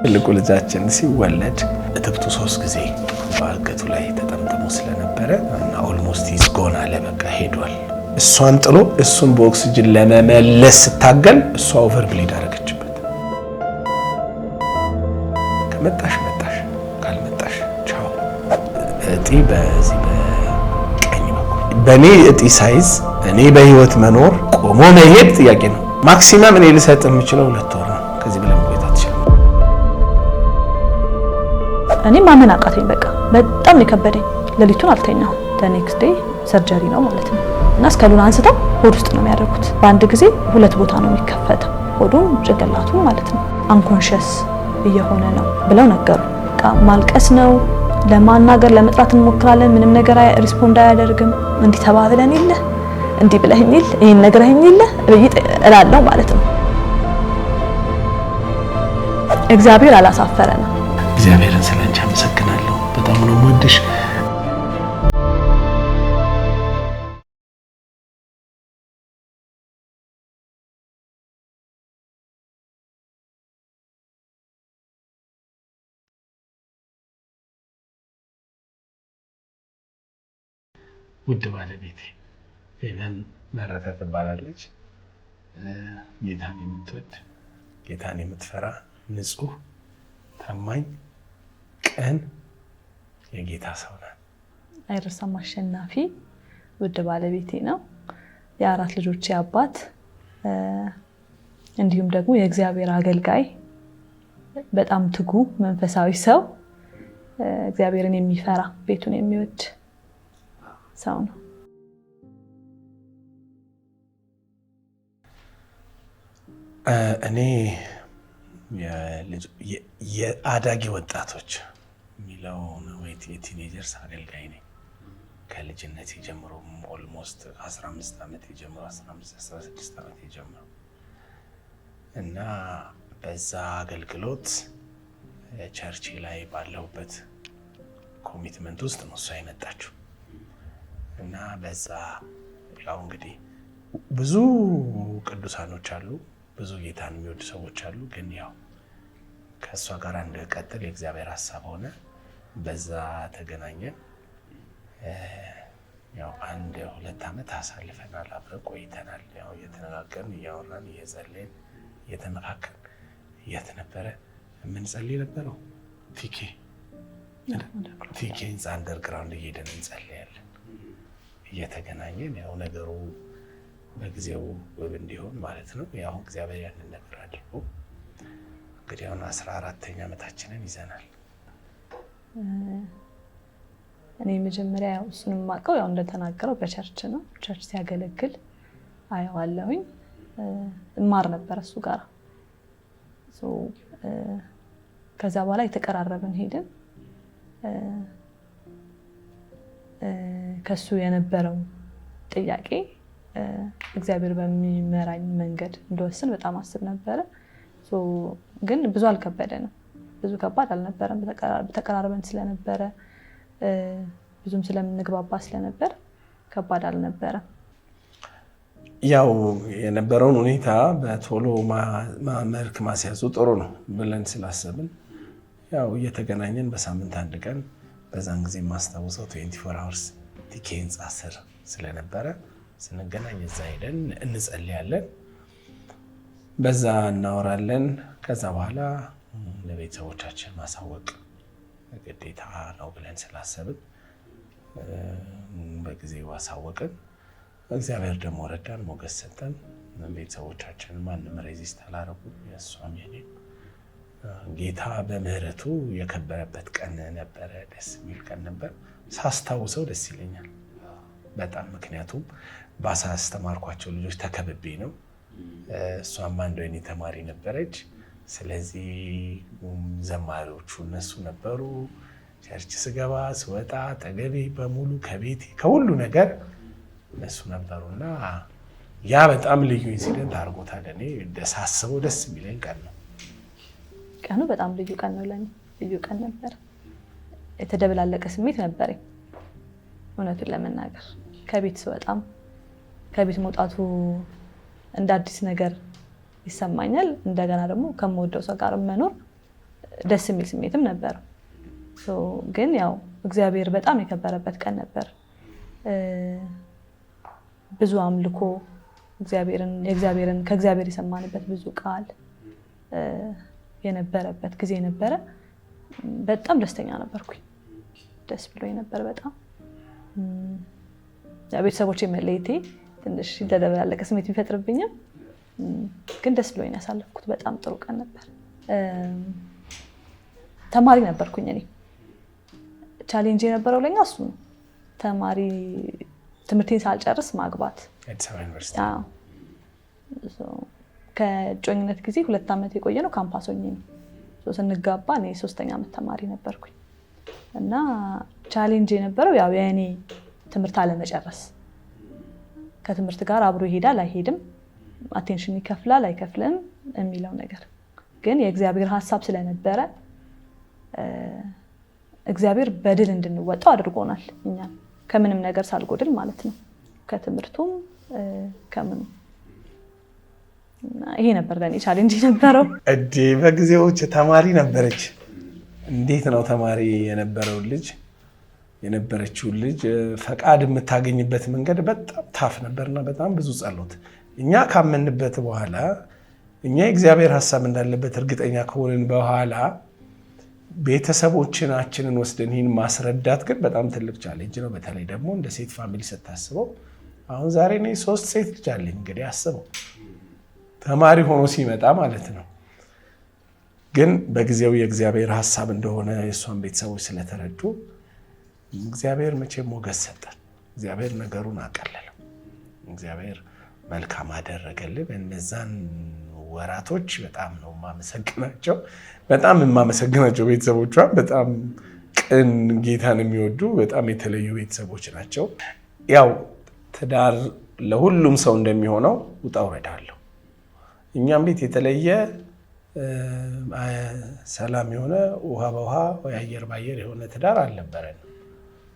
ትልቁ ልጃችን ሲወለድ እትብቱ 3 ጊዜ በአገቱ ላይ ተጠምጥሞ ስለነበረ እና ኦልሞስት ይስጎና ለበቃ ሄዷል። እሷን ጥሎ እሱን በኦክሲጅን ለመመለስ ስታገል እሷ ኦቨር ብሊድ አደረገችበት። ከመጣሽ መጣሽ፣ ካልመጣሽ ቻው። እጢ በዚህ በቀኝ በኩል በኔ እጢ ሳይዝ እኔ በህይወት መኖር ቆሞ መሄድ ጥያቄ ነው። ማክሲመም እኔ ልሰጥ የምችለው 2 ወር ነው። ከዚህ በላይ መቆየት አትችልም። እኔ ማመን አቃተኝ። በቃ በጣም የከበደኝ ሌሊቱን አልተኛም። ኔክስት ዴይ ሰርጀሪ ነው ማለት ነው እና ስካሉን አንስተው ሆድ ውስጥ ነው የሚያደርጉት። በአንድ ጊዜ 2 ቦታ ነው የሚከፈተው፣ ሆዱም ጭንቅላቱ ማለት ነው። አንኮንሺየስ እየሆነ ነው ብለው ነገሩ። በቃ ማልቀስ ነው፣ ለማናገር ለመጥራት እንሞክራለን። ምንም ነገር ሪስፖንድ አያደርግም። እንዲህ ተባብለን የለ እንዲህ ብለኸኝ የለ ይሄን ነግረኸኝ የለ እላለሁ ማለት ነው። እግዚአብሔር አላሳፈረንም። እግዚአብሔርን ስለአንቺ አመሰግናለሁ። በጣም ነው የምወድሽ። ውድ ባለቤቴ ሄለን መረታ ትባላለች። ጌታን የምትወድ ጌታን የምትፈራ ንጹህ፣ ታማኝ፣ ቀን የጌታ ሰው ናት። አይረሳም አሸናፊ ውድ ባለቤቴ ነው። የ4 ልጆች አባት እንዲሁም ደግሞ የእግዚአብሔር አገልጋይ፣ በጣም ትጉ መንፈሳዊ ሰው፣ እግዚአብሔርን የሚፈራ ቤቱን የሚወድ ሰው ነው። እኔ የአዳጊ ወጣቶች የሚለው የቲኔጀርስ አገልጋይ ነኝ። ከልጅነት ጀምሮ ኦልሞስት 15 ዓመት ጀምሮ 16 ዓመት ጀምሮ እና በዛ አገልግሎት ቸርች ላይ ባለሁበት ኮሚትመንት ውስጥ ነው እሷ የመጣችው እና በዛ ያው እንግዲህ ብዙ ቅዱሳኖች አሉ፣ ብዙ ጌታን የሚወዱ ሰዎች አሉ። ግን ያው ከእሷ ጋር እንድቀጥል የእግዚአብሔር ሀሳብ ሆነ። በዛ ተገናኘን። ያው 1-2 ዓመት አሳልፈናል፣ አብረን ቆይተናል። ያው እየተነጋገርን እያወራን እየጸለይን እየተመካከልን የት ነበረ የምንጸልይ ነበረው? ቲኬ ህንፃ አንደርግራውንድ እየሄድን እንጸልያለን። እየተገናኘን ያው ነገሩ በጊዜው ውብ እንዲሆን ማለት ነው። ያው እግዚአብሔር ያንን ነገር አድርጎ እንግዲህ አሁን 14ኛ ዓመታችንን ይዘናል። እኔ መጀመሪያ ያው እሱንም ማቀው ያው እንደተናገረው በቸርች ነው። ቸርች ሲያገለግል አየዋለሁኝ። እማር ነበር እሱ ጋር። ከዛ በኋላ የተቀራረብን ሄድን። ከሱ የነበረው ጥያቄ እግዚአብሔር በሚመራኝ መንገድ እንደወስን በጣም አስብ ነበረ። ግን ብዙ አልከበደንም፣ ብዙ ከባድ አልነበረም። በተቀራረበን ስለነበረ ብዙም ስለምንግባባ ስለነበር ከባድ አልነበረም። ያው የነበረውን ሁኔታ በቶሎ መልክ ማስያዙ ጥሩ ነው ብለን ስላሰብን ያው እየተገናኘን በሳምንት 1 ቀን በዛን ጊዜ ማስታወሰው 24 hours ቲኬ ህንፃ ስር ስለነበረ ስንገናኝ እዛ ሄደን እንጸልያለን፣ በዛ እናወራለን። ከዛ በኋላ ለቤተሰቦቻችን ማሳወቅ ግዴታ ነው ብለን ስላሰብን በጊዜው አሳወቅን። እግዚአብሔር ደግሞ ረዳን፣ ሞገስ ሰጠን። ቤተሰቦቻችን ማንም ሬዚስት አላረጉም። የእሷም የኔ ጌታ በምህረቱ የከበረበት ቀን ነበረ። ደስ የሚል ቀን ነበር። ሳስታውሰው ደስ ይለኛል በጣም። ምክንያቱም ባሳስተማርኳቸው ልጆች ተከብቤ ነው። እሷም አንድ ወይኔ ተማሪ ነበረች። ስለዚህ ዘማሪዎቹ እነሱ ነበሩ። ቸርች ስገባ ስወጣ ጠገቤ በሙሉ ከቤቴ ከሁሉ ነገር እነሱ ነበሩና ያ በጣም ልዩ ኢንሲደንት አድርጎታል። እኔ ሳስበው ደስ የሚለኝ ቀን ነው። ቀኑ በጣም ልዩ ቀን ነው ለኔ። ልዩ ቀን ነበር። የተደበላለቀ ስሜት ነበረኝ እውነቱን ለመናገር። ከቤት ስወጣም ከቤት መውጣቱ እንደ አዲስ ነገር ይሰማኛል። እንደገና ደግሞ ከምወደው ሰው ጋር መኖር ደስ የሚል ስሜትም ነበር። ግን ያው እግዚአብሔር በጣም የከበረበት ቀን ነበር። ብዙ አምልኮ ከእግዚአብሔር የሰማንበት ብዙ ቃል የነበረበት ጊዜ ነበረ። በጣም ደስተኛ ነበርኩኝ። ደስ ብሎኝ ነበር በጣም። ቤተሰቦቼ መለየቴ ትንሽ የተደበላለቀ ስሜት ቢፈጥርብኝም ግን ደስ ብሎኝ ያሳለፍኩት በጣም ጥሩ ቀን ነበር። ተማሪ ነበርኩኝ እኔ። ቻሌንጅ የነበረው ለኛ እሱ ነው። ተማሪ ትምህርቴን ሳልጨርስ ማግባት። ከእጮኝነት ጊዜ 2 ዓመት የቆየ ነው። ካምፓስ ሆኜ ነው ስንጋባ። እኔ 3ኛ ዓመት ተማሪ ነበርኩኝ እና ቻሌንጅ የነበረው ያው የእኔ ትምህርት አለመጨረስ፣ ከትምህርት ጋር አብሮ ይሄዳል አይሄድም፣ አቴንሽን ይከፍላል አይከፍልም የሚለው ነገር። ግን የእግዚአብሔር ሀሳብ ስለነበረ እግዚአብሔር በድል እንድንወጣው አድርጎናል። እኛም ከምንም ነገር ሳልጎድል ማለት ነው፣ ከትምህርቱም ከምኑ። ይሄ ነበር ለኔ ቻሌንጅ የነበረው። በጊዜዎች ተማሪ ነበረች። እንዴት ነው ተማሪ የነበረችውን ልጅ ፈቃድ የምታገኝበት መንገድ በጣም ታፍ ነበርና በጣም ብዙ ጸሎት። እኛ ካመንበት በኋላ እኛ የእግዚአብሔር ሀሳብ እንዳለበት እርግጠኛ ከሆንን በኋላ ቤተሰቦቻችንን ወስደን ይህን ማስረዳት ግን በጣም ትልቅ ቻሌንጅ ነው። በተለይ ደግሞ እንደ ሴት ፋሚሊ ስታስበው፣ አሁን ዛሬ እኔ 3 ሴት ልጅ አለኝ። እንግዲህ አስበው ተማሪ ሆኖ ሲመጣ ማለት ነው። ግን በጊዜው የእግዚአብሔር ሀሳብ እንደሆነ የእሷን ቤተሰቦች ስለተረዱ እግዚአብሔር መቼም ሞገስ ሰጠን። እግዚአብሔር ነገሩን አቀለለው። እግዚአብሔር መልካም አደረገልን። እነዛን ወራቶች በጣም ነው የማመሰግናቸው። ቤተሰቦቿ በጣም ቅን፣ ጌታን የሚወዱ በጣም የተለዩ ቤተሰቦች ናቸው። ያው ትዳር ለሁሉም ሰው እንደሚሆነው ውጣ ውረድ አለው። እኛም ቤት የተለየ ሰላም የሆነ ውሃ በውሃ ወይ አየር ባየር የሆነ ትዳር አልነበረን።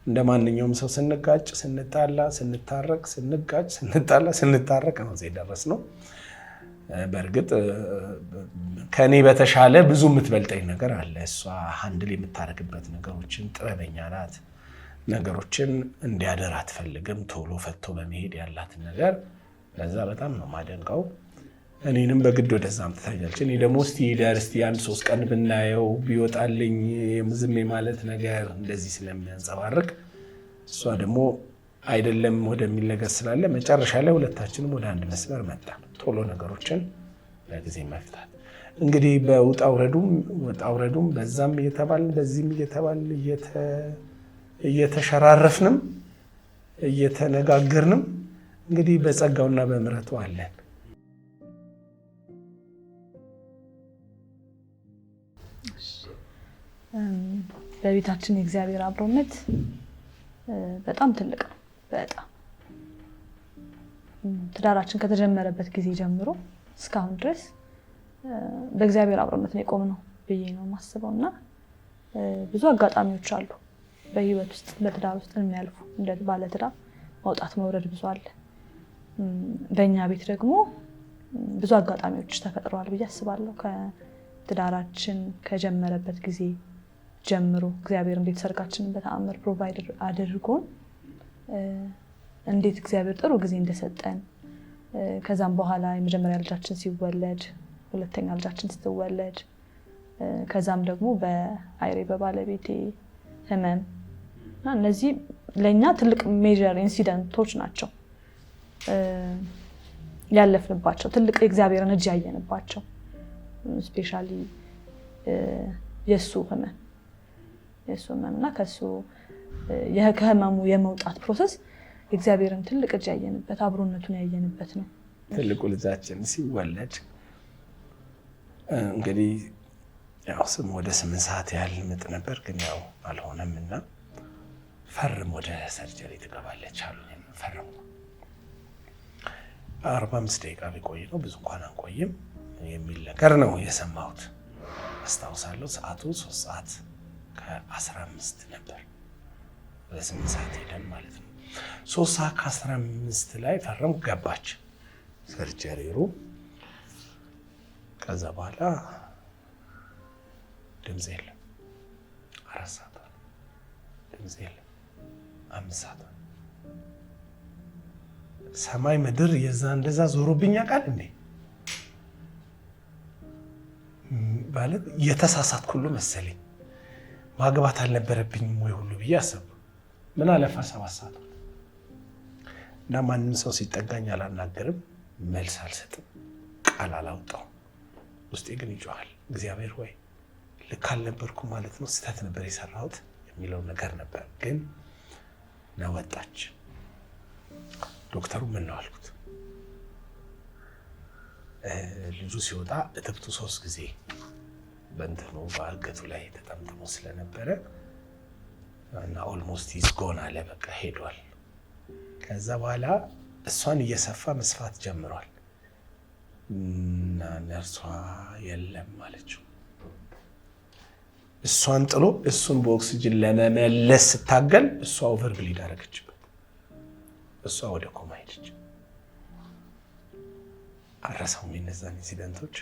እንደ ማንኛውም ሰው ስንጋጭ፣ ስንጣላ፣ ስንታረቅ፣ ስንጋጭ፣ ስንጣላ፣ ስንታረቅ ነው እዚህ የደረስነው። በእርግጥ ከኔ በተሻለ ብዙ የምትበልጠኝ ነገር አለ። እሷ ሃንድል የምታደርግበት ነገሮችን ጥበበኛ ናት። ነገሮችን እንዲያደር አትፈልግም። ቶሎ ፈቶ በመሄድ ያላትን ነገር ለዛ በጣም ነው ማደንቀው። እኔንም በግድ ወደዛ አምጥታኛለች። እኔ ደግሞ እስቲ ሄደር እስቲ 1-3 ቀን ብናየው ቢወጣልኝ ዝም ማለት ነገር እንደዚህ ስለሚያንጸባርቅ እሷ ደግሞ አይደለም ወደሚል ነገር ስላለ መጨረሻ ላይ ሁለታችንም ወደ አንድ መስመር መጣ። ቶሎ ነገሮችን በጊዜ መፍታት። እንግዲህ በውጣ ውረዱም በዛም እየተባልን በዚህም እየተባልን እየተሸራረፍንም እየተነጋገርንም እንግዲህ በጸጋውና በምሕረቱ አለን። በቤታችን የእግዚአብሔር አብሮነት በጣም ትልቅ ነው። በጣም ትዳራችን ከተጀመረበት ጊዜ ጀምሮ እስካሁን ድረስ በእግዚአብሔር አብሮነት ነው የቆምነው ብዬ ነው የማስበው። እና ብዙ አጋጣሚዎች አሉ በህይወት ውስጥ በትዳር ውስጥ የሚያልፉ። እንደ ባለትዳር መውጣት መውረድ ብዙ አለ። በእኛ ቤት ደግሞ ብዙ አጋጣሚዎች ተፈጥረዋል ብዬ አስባለሁ። ከትዳራችን ከጀመረበት ጊዜ ጀምሮ እግዚአብሔር እንዴት ሰርጋችንን በተአምር ፕሮቫይድ አድርጎን እንዴት እግዚአብሔር ጥሩ ጊዜ እንደሰጠን፣ ከዛም በኋላ የመጀመሪያ ልጃችን ሲወለድ፣ ሁለተኛ ልጃችን ስትወለድ፣ ከዛም ደግሞ በአይሬ በባለቤቴ ህመም እና እነዚህ ለእኛ ትልቅ ሜጀር ኢንሲደንቶች ናቸው ያለፍንባቸው፣ ትልቅ የእግዚአብሔርን እጅ ያየንባቸው። ስፔሻሊ የእሱ ህመም እና ከእሱ ከህመሙ የመውጣት ፕሮሰስ የእግዚአብሔርን ትልቅ እጅ ያየንበት፣ አብሮነቱን ያየንበት ነው። ትልቁ ልጃችን ሲወለድ እንግዲህ ያው ወደ 8 ሰዓት ያህል ምጥ ነበር፣ ግን ያው አልሆነም እና ፈርም ወደ ሰርጀሪ ትገባለች አሉ። ፈርም 45 ደቂቃ ቢቆይ ነው ብዙ እንኳን አንቆይም የሚል ነገር ነው የሰማሁት። አስታውሳለሁ ሰዓቱ 3 ሰዓት ከ15 ነበር። ወደ 8 ሰዓት ሄደን ማለት ነው። 3 ሰዓት ከ15 ላይ ፈርም ገባች ሰርጀሪ ሩም። ከዛ በኋላ ድምፅ የለም። 4 ሰዓት ድምፅ የለም። 5 ሰዓት ሰማይ ምድር እንደዛ ዞሮብኝ ያውቃል እንዴ? ማለት የተሳሳትኩ ሁሉ መሰለኝ። ማግባት አልነበረብኝም ወይ ሁሉ ብዬ አሰብኩ። ምን አለፋ 7 ሰዓት እና ማንም ሰው ሲጠጋኝ አላናገርም፣ መልስ አልሰጥም፣ ቃል አላወጣውም። ውስጤ ግን ይጮሃል። እግዚአብሔር ወይ ልክ አልነበርኩ ማለት ነው፣ ስህተት ነበር የሰራሁት የሚለው ነገር ነበር። ግን ወጣች። ዶክተሩ ምን ነው አልኩት። ልጁ ሲወጣ እትብቱ 3 ጊዜ በእንትኑ በአገቱ ላይ ተጠምጥሞ ስለነበረ እና ኦልሞስት ይዝጎን አለ፣ በቃ ሄዷል። ከዛ በኋላ እሷን እየሰፋ መስፋት ጀምሯል እና ነርሷ የለም አለችው። እሷን ጥሎ እሱን በኦክሲጅን ለመመለስ ስታገል እሷ ኦቨር ብሊድ አደረገችበት። እሷ ወደ ኮማ ሄደች። አረሳው እነዛን ኢንሲደንቶች።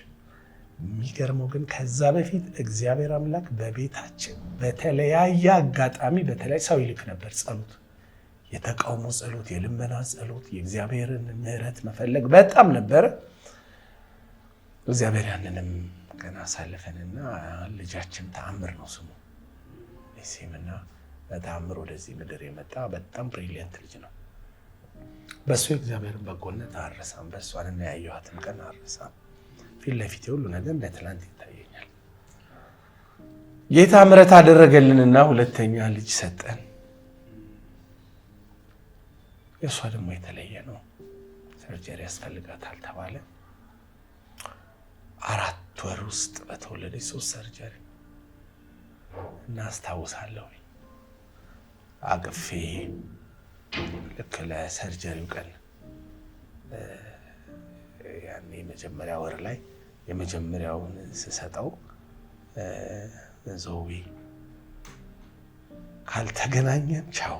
የሚገርመው ግን ከዛ በፊት እግዚአብሔር አምላክ በቤታችን በተለያየ አጋጣሚ በተለይ ሰው ይልክ ነበር። ጸሎት፣ የተቃውሞ ጸሎት፣ የልመና ጸሎት፣ የእግዚአብሔርን ምሕረት መፈለግ በጣም ነበረ። እግዚአብሔር ያንንም ገና አሳልፈንና ልጃችን ተአምር ነው ስሙ ሴምና በተአምር ወደዚህ ምድር የመጣ በጣም ብሪሊየንት ልጅ ነው። በእሱ የእግዚአብሔርን በጎነት አረሳም። በእሷን ያየኋትን ቀን አረሳም። ፊት ለፊት ሁሉ ነገር እንደ ትላንት ይታየኛል። ጌታ ምሕረት አደረገልንና 2ኛ ልጅ ሰጠን። የእሷ ደግሞ የተለየ ነው። ሰርጀሪ ያስፈልጋታል ተባለ። 4 ወር ውስጥ በተወለደች 3 ሰርጀሪ እና አስታውሳለሁ አቅፌ ልክ ለሰርጀሪው ቀን ያኔ የመጀመሪያ ወር ላይ የመጀመሪያውን ስሰጠው ዞዊ ካልተገናኘን ቻው፣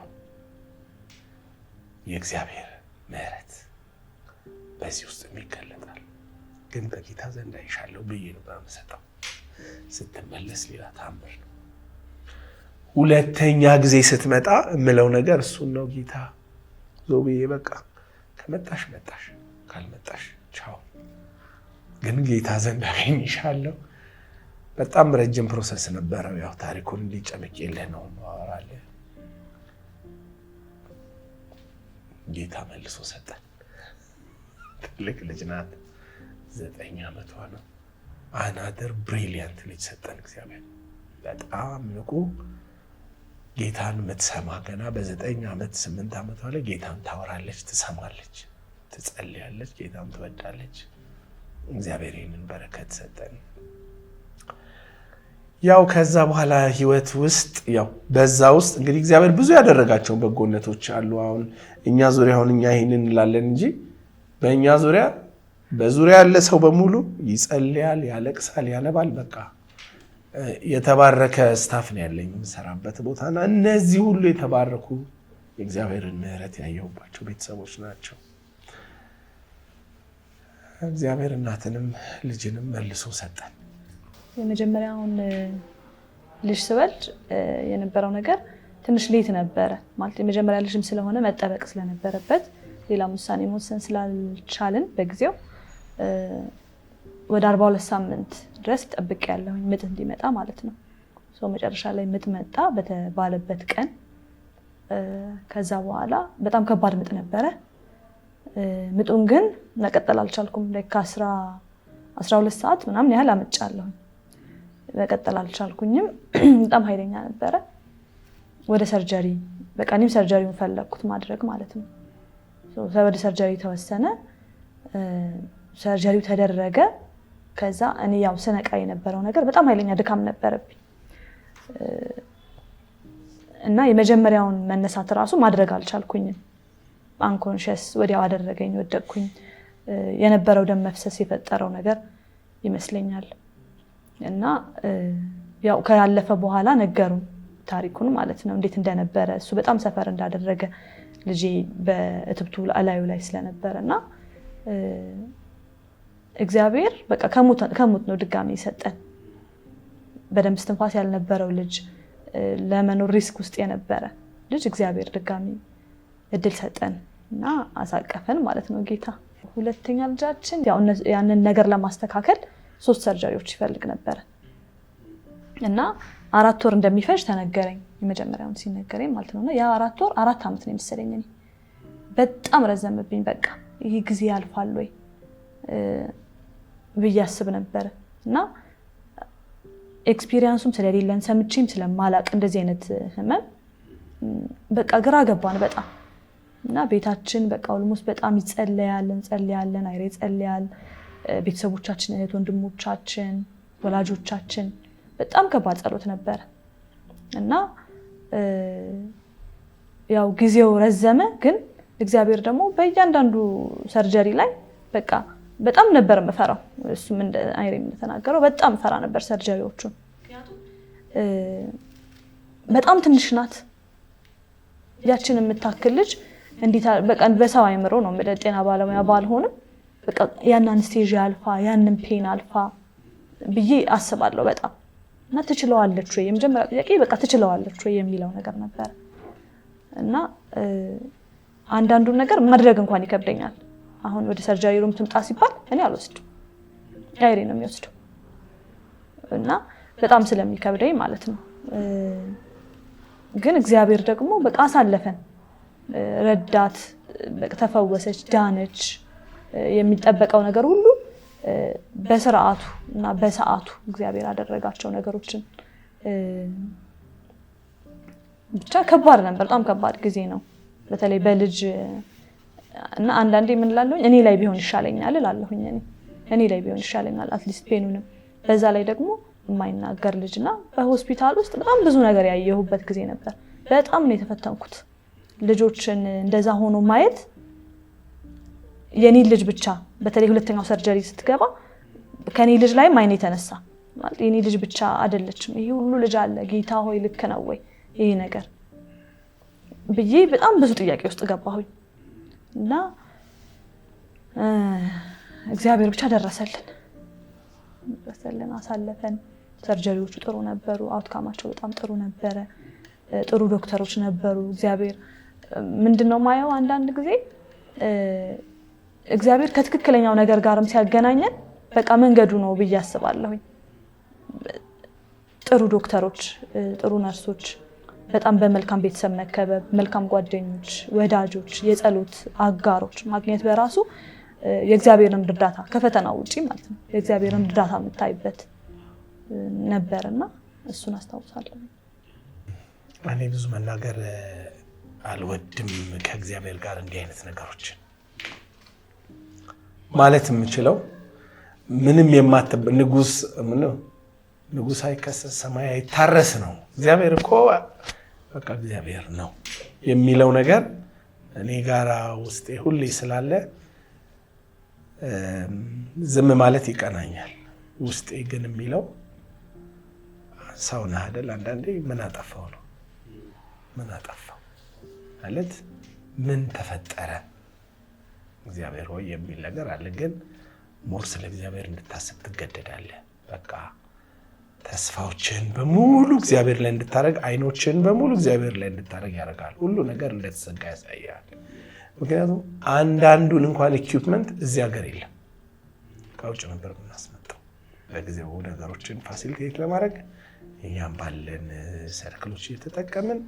የእግዚአብሔር ምሕረት በዚህ ውስጥ ይገለጣል፣ ግን በጌታ ዘንድ አይሻለሁ ብዬ ነበር የምሰጠው። ስትመለስ ሌላ ተአምር ነው። 2ኛ ጊዜ ስትመጣ የምለው ነገር እሱን ነው። ጌታ ዞብዬ በቃ ከመጣሽ መጣሽ፣ ካልመጣሽ ቻው፣ ግን ጌታ ዘንድ አገኝሻለሁ። በጣም ረጅም ፕሮሰስ ነበረው። ያው ታሪኩን እንዲጨምቄልህ ነው ማወራለህ። ጌታ መልሶ ሰጠን። ትልቅ ልጅ ናት፣ 9 ዓመቷ ነው። አናደር ብሪሊያንት ልጅ ሰጠን እግዚአብሔር። በጣም ንቁ፣ ጌታን የምትሰማ ገና በ9 ዓመት 8 ዓመቷ ላይ ጌታን ታወራለች፣ ትሰማለች፣ ትጸልያለች፣ ጌታን ትወዳለች። እግዚአብሔር ይህንን በረከት ሰጠን። ያው ከዛ በኋላ ህይወት ውስጥ ያው በዛ ውስጥ እንግዲህ እግዚአብሔር ብዙ ያደረጋቸው በጎነቶች አሉ። አሁን እኛ ዙሪያ እኛ ይህንን እንላለን እንጂ በእኛ ዙሪያ በዙሪያ ያለ ሰው በሙሉ ይጸልያል፣ ያለቅሳል፣ ያነባል። በቃ የተባረከ ስታፍ ነው ያለኝ የምሰራበት ቦታና እነዚህ ሁሉ የተባረኩ የእግዚአብሔርን ምሕረት ያየሁባቸው ቤተሰቦች ናቸው። እግዚአብሔር እናትንም ልጅንም መልሶ ሰጠን። የመጀመሪያውን ልጅ ስወልድ የነበረው ነገር ትንሽ ሌት ነበረ። ማለት የመጀመሪያ ልጅም ስለሆነ መጠበቅ ስለነበረበት ሌላ ውሳኔ መወሰን ስላልቻልን በጊዜው ወደ 42 ሳምንት ድረስ ጠብቄ ያለሁኝ ምጥ እንዲመጣ ማለት ነው። መጨረሻ ላይ ምጥ መጣ በተባለበት ቀን። ከዛ በኋላ በጣም ከባድ ምጥ ነበረ። ምጡን ግን መቀጠል አልቻልኩም። ከ12 ሰዓት ምናምን ያህል አመጫለሁኝ። መቀጠል አልቻልኩኝም። በጣም ኃይለኛ ነበረ። ወደ ሰርጀሪ በቃ እኔም ሰርጀሪውን ፈለግኩት ማድረግ ማለት ነው። ወደ ሰርጀሪ ተወሰነ። ሰርጀሪው ተደረገ። ከዛ እኔ ያው ስነቃ የነበረው ነገር በጣም ኃይለኛ ድካም ነበረብኝ እና የመጀመሪያውን መነሳት ራሱ ማድረግ አልቻልኩኝም። አንኮንሽስ ወዲያው አደረገኝ። ወደቅኩኝ። የነበረው ደም መፍሰስ የፈጠረው ነገር ይመስለኛል። እና ያው ካለፈ በኋላ ነገሩን ታሪኩን ማለት ነው እንዴት እንደነበረ እሱ በጣም ሰፈር እንዳደረገ ልጄ በእትብቱ ላዩ ላይ ስለነበረና እግዚአብሔር በቃ ከሙት ነው ድጋሚ ይሰጠን። በደም እስትንፋስ ያልነበረው ልጅ ለመኖር ሪስክ ውስጥ የነበረ ልጅ እግዚአብሔር ድጋሚ እድል ሰጠን እና አሳቀፈን ማለት ነው ጌታ። ሁለተኛ ልጃችን ያው ያንን ነገር ለማስተካከል 3 ሰርጀሪዎች ይፈልግ ነበር እና 4 ወር እንደሚፈጅ ተነገረኝ። የመጀመሪያውን ሲነገረኝ ማለት ነውና ያ 4 ወር 4 አመት ነው የሚሰለኝ። እኔ በጣም ረዘመብኝ። በቃ ይሄ ጊዜ ያልፋል ወይ ብዬ አስብ ነበር እና ኤክስፒሪየንሱም ስለሌለን ሰምቼም ስለማላቅ እንደዚህ አይነት ህመም በቃ ግራ ገባን በጣም እና ቤታችን በቃ ኦልሞስት በጣም እንጸልያለን፣ አይሬ ይጸልያል፣ ቤተሰቦቻችን፣ እህት ወንድሞቻችን፣ ወላጆቻችን በጣም ከባድ ጸሎት ነበር እና ያው ጊዜው ረዘመ። ግን እግዚአብሔር ደግሞ በእያንዳንዱ ሰርጀሪ ላይ በቃ በጣም ነበር መፈራው። እሱም እንደ አይሬም ተናገረው በጣም ፈራ ነበር ሰርጀሪዎቹን። በጣም ትንሽ ናት ያችን የምታክል ልጅ እንዴት በቃ በሰው አይምሮ ነው ጤና ባለሙያ ባልሆንም በቃ ያን አንስቴዥያ አልፋ ያንን ፔን አልፋ ብዬ አስባለሁ በጣም እና ትችለዋለች ወይ የመጀመሪያ ጥያቄ በቃ ትችለዋለች ወይ የሚለው ነገር ነበር እና አንዳንዱን ነገር ማድረግ እንኳን ይከብደኛል። አሁን ወደ ሰርጀሪ ሩም ትምጣ ሲባል እኔ አልወስድም፣ አይሬ ነው የሚወስደው እና በጣም ስለሚከብደኝ ማለት ነው። ግን እግዚአብሔር ደግሞ በቃ አሳለፈን፣ ረዳት፣ በቃ ተፈወሰች፣ ዳነች። የሚጠበቀው ነገር ሁሉ በስርዓቱ እና በሰዓቱ እግዚአብሔር አደረጋቸው ነገሮችን። ብቻ ከባድ ነበር፣ በጣም ከባድ ጊዜ ነው። በተለይ በልጅ እና አንዳንዴ ምን እላለሁኝ እኔ ላይ ቢሆን ይሻለኛል እላለሁኝ። እኔ ላይ ቢሆን ይሻለኛል አትሊስት ፔኑንም። በዛ ላይ ደግሞ የማይናገር ልጅና በሆስፒታል ውስጥ በጣም ብዙ ነገር ያየሁበት ጊዜ ነበር። በጣም ነው የተፈተንኩት። ልጆችን እንደዛ ሆኖ ማየት የኔ ልጅ ብቻ በተለይ ሁለተኛው ሰርጀሪ ስትገባ ከኔ ልጅ ላይ ማይኔ ተነሳ ማለት የኔ ልጅ ብቻ አይደለችም፣ ይሄ ሁሉ ልጅ አለ። ጌታ ሆይ ልክ ነው ወይ ይሄ ነገር ብዬ በጣም ብዙ ጥያቄ ውስጥ ገባሁኝ እና እግዚአብሔር ብቻ ደረሰልን፣ አሳለፈን። ሰርጀሪዎቹ ጥሩ ነበሩ፣ አውትካማቸው በጣም ጥሩ ነበረ፣ ጥሩ ዶክተሮች ነበሩ። እግዚአብሔር ምንድነው ማየው አንዳንድ ጊዜ እግዚአብሔር ከትክክለኛው ነገር ጋርም ሲያገናኘን በቃ መንገዱ ነው ብዬ አስባለሁኝ። ጥሩ ዶክተሮች፣ ጥሩ ነርሶች፣ በጣም በመልካም ቤተሰብ መከበብ፣ መልካም ጓደኞች፣ ወዳጆች፣ የጸሎት አጋሮች ማግኘት በራሱ የእግዚአብሔርን እርዳታ ከፈተናው ውጪ ማለት ነው የእግዚአብሔርን እርዳታ የምታይበት ነበርና እሱን አስታውሳለሁ። እኔ ብዙ መናገር አልወድም ከእግዚአብሔር ጋር እንዲህ አይነት ነገሮች ማለት የምችለው ምንም የማትብ ንጉስ አይከሰስ ሰማይ አይታረስ ነው። እግዚአብሔር እኮ በቃ እግዚአብሔር ነው የሚለው ነገር እኔ ጋራ ውስጤ ሁሌ ስላለ ዝም ማለት ይቀናኛል። ውስጤ ግን የሚለው ሰው ነህ አይደል? አንዳንዴ ምን አጠፋው ነው ምን አጠፋው ማለት ምን ተፈጠረ እግዚአብሔር ሆይ የሚል ነገር አለ። ግን ሞር ስለ እግዚአብሔር እንድታስብ ትገደዳለህ። በቃ ተስፋዎችን በሙሉ እግዚአብሔር ላይ እንድታረግ፣ አይኖችን በሙሉ እግዚአብሔር ላይ እንድታረግ ያደርጋል። ሁሉ ነገር እንደተዘጋ ያሳያል። ምክንያቱም አንዳንዱን እንኳን ኢኩዊፕመንት እዚህ ሀገር የለም፣ ከውጭ ነበር የምናስመጣው በጊዜው ነገሮችን ፋሲሊቴት ለማድረግ እኛም ባለን ሰርክሎች እየተጠቀምን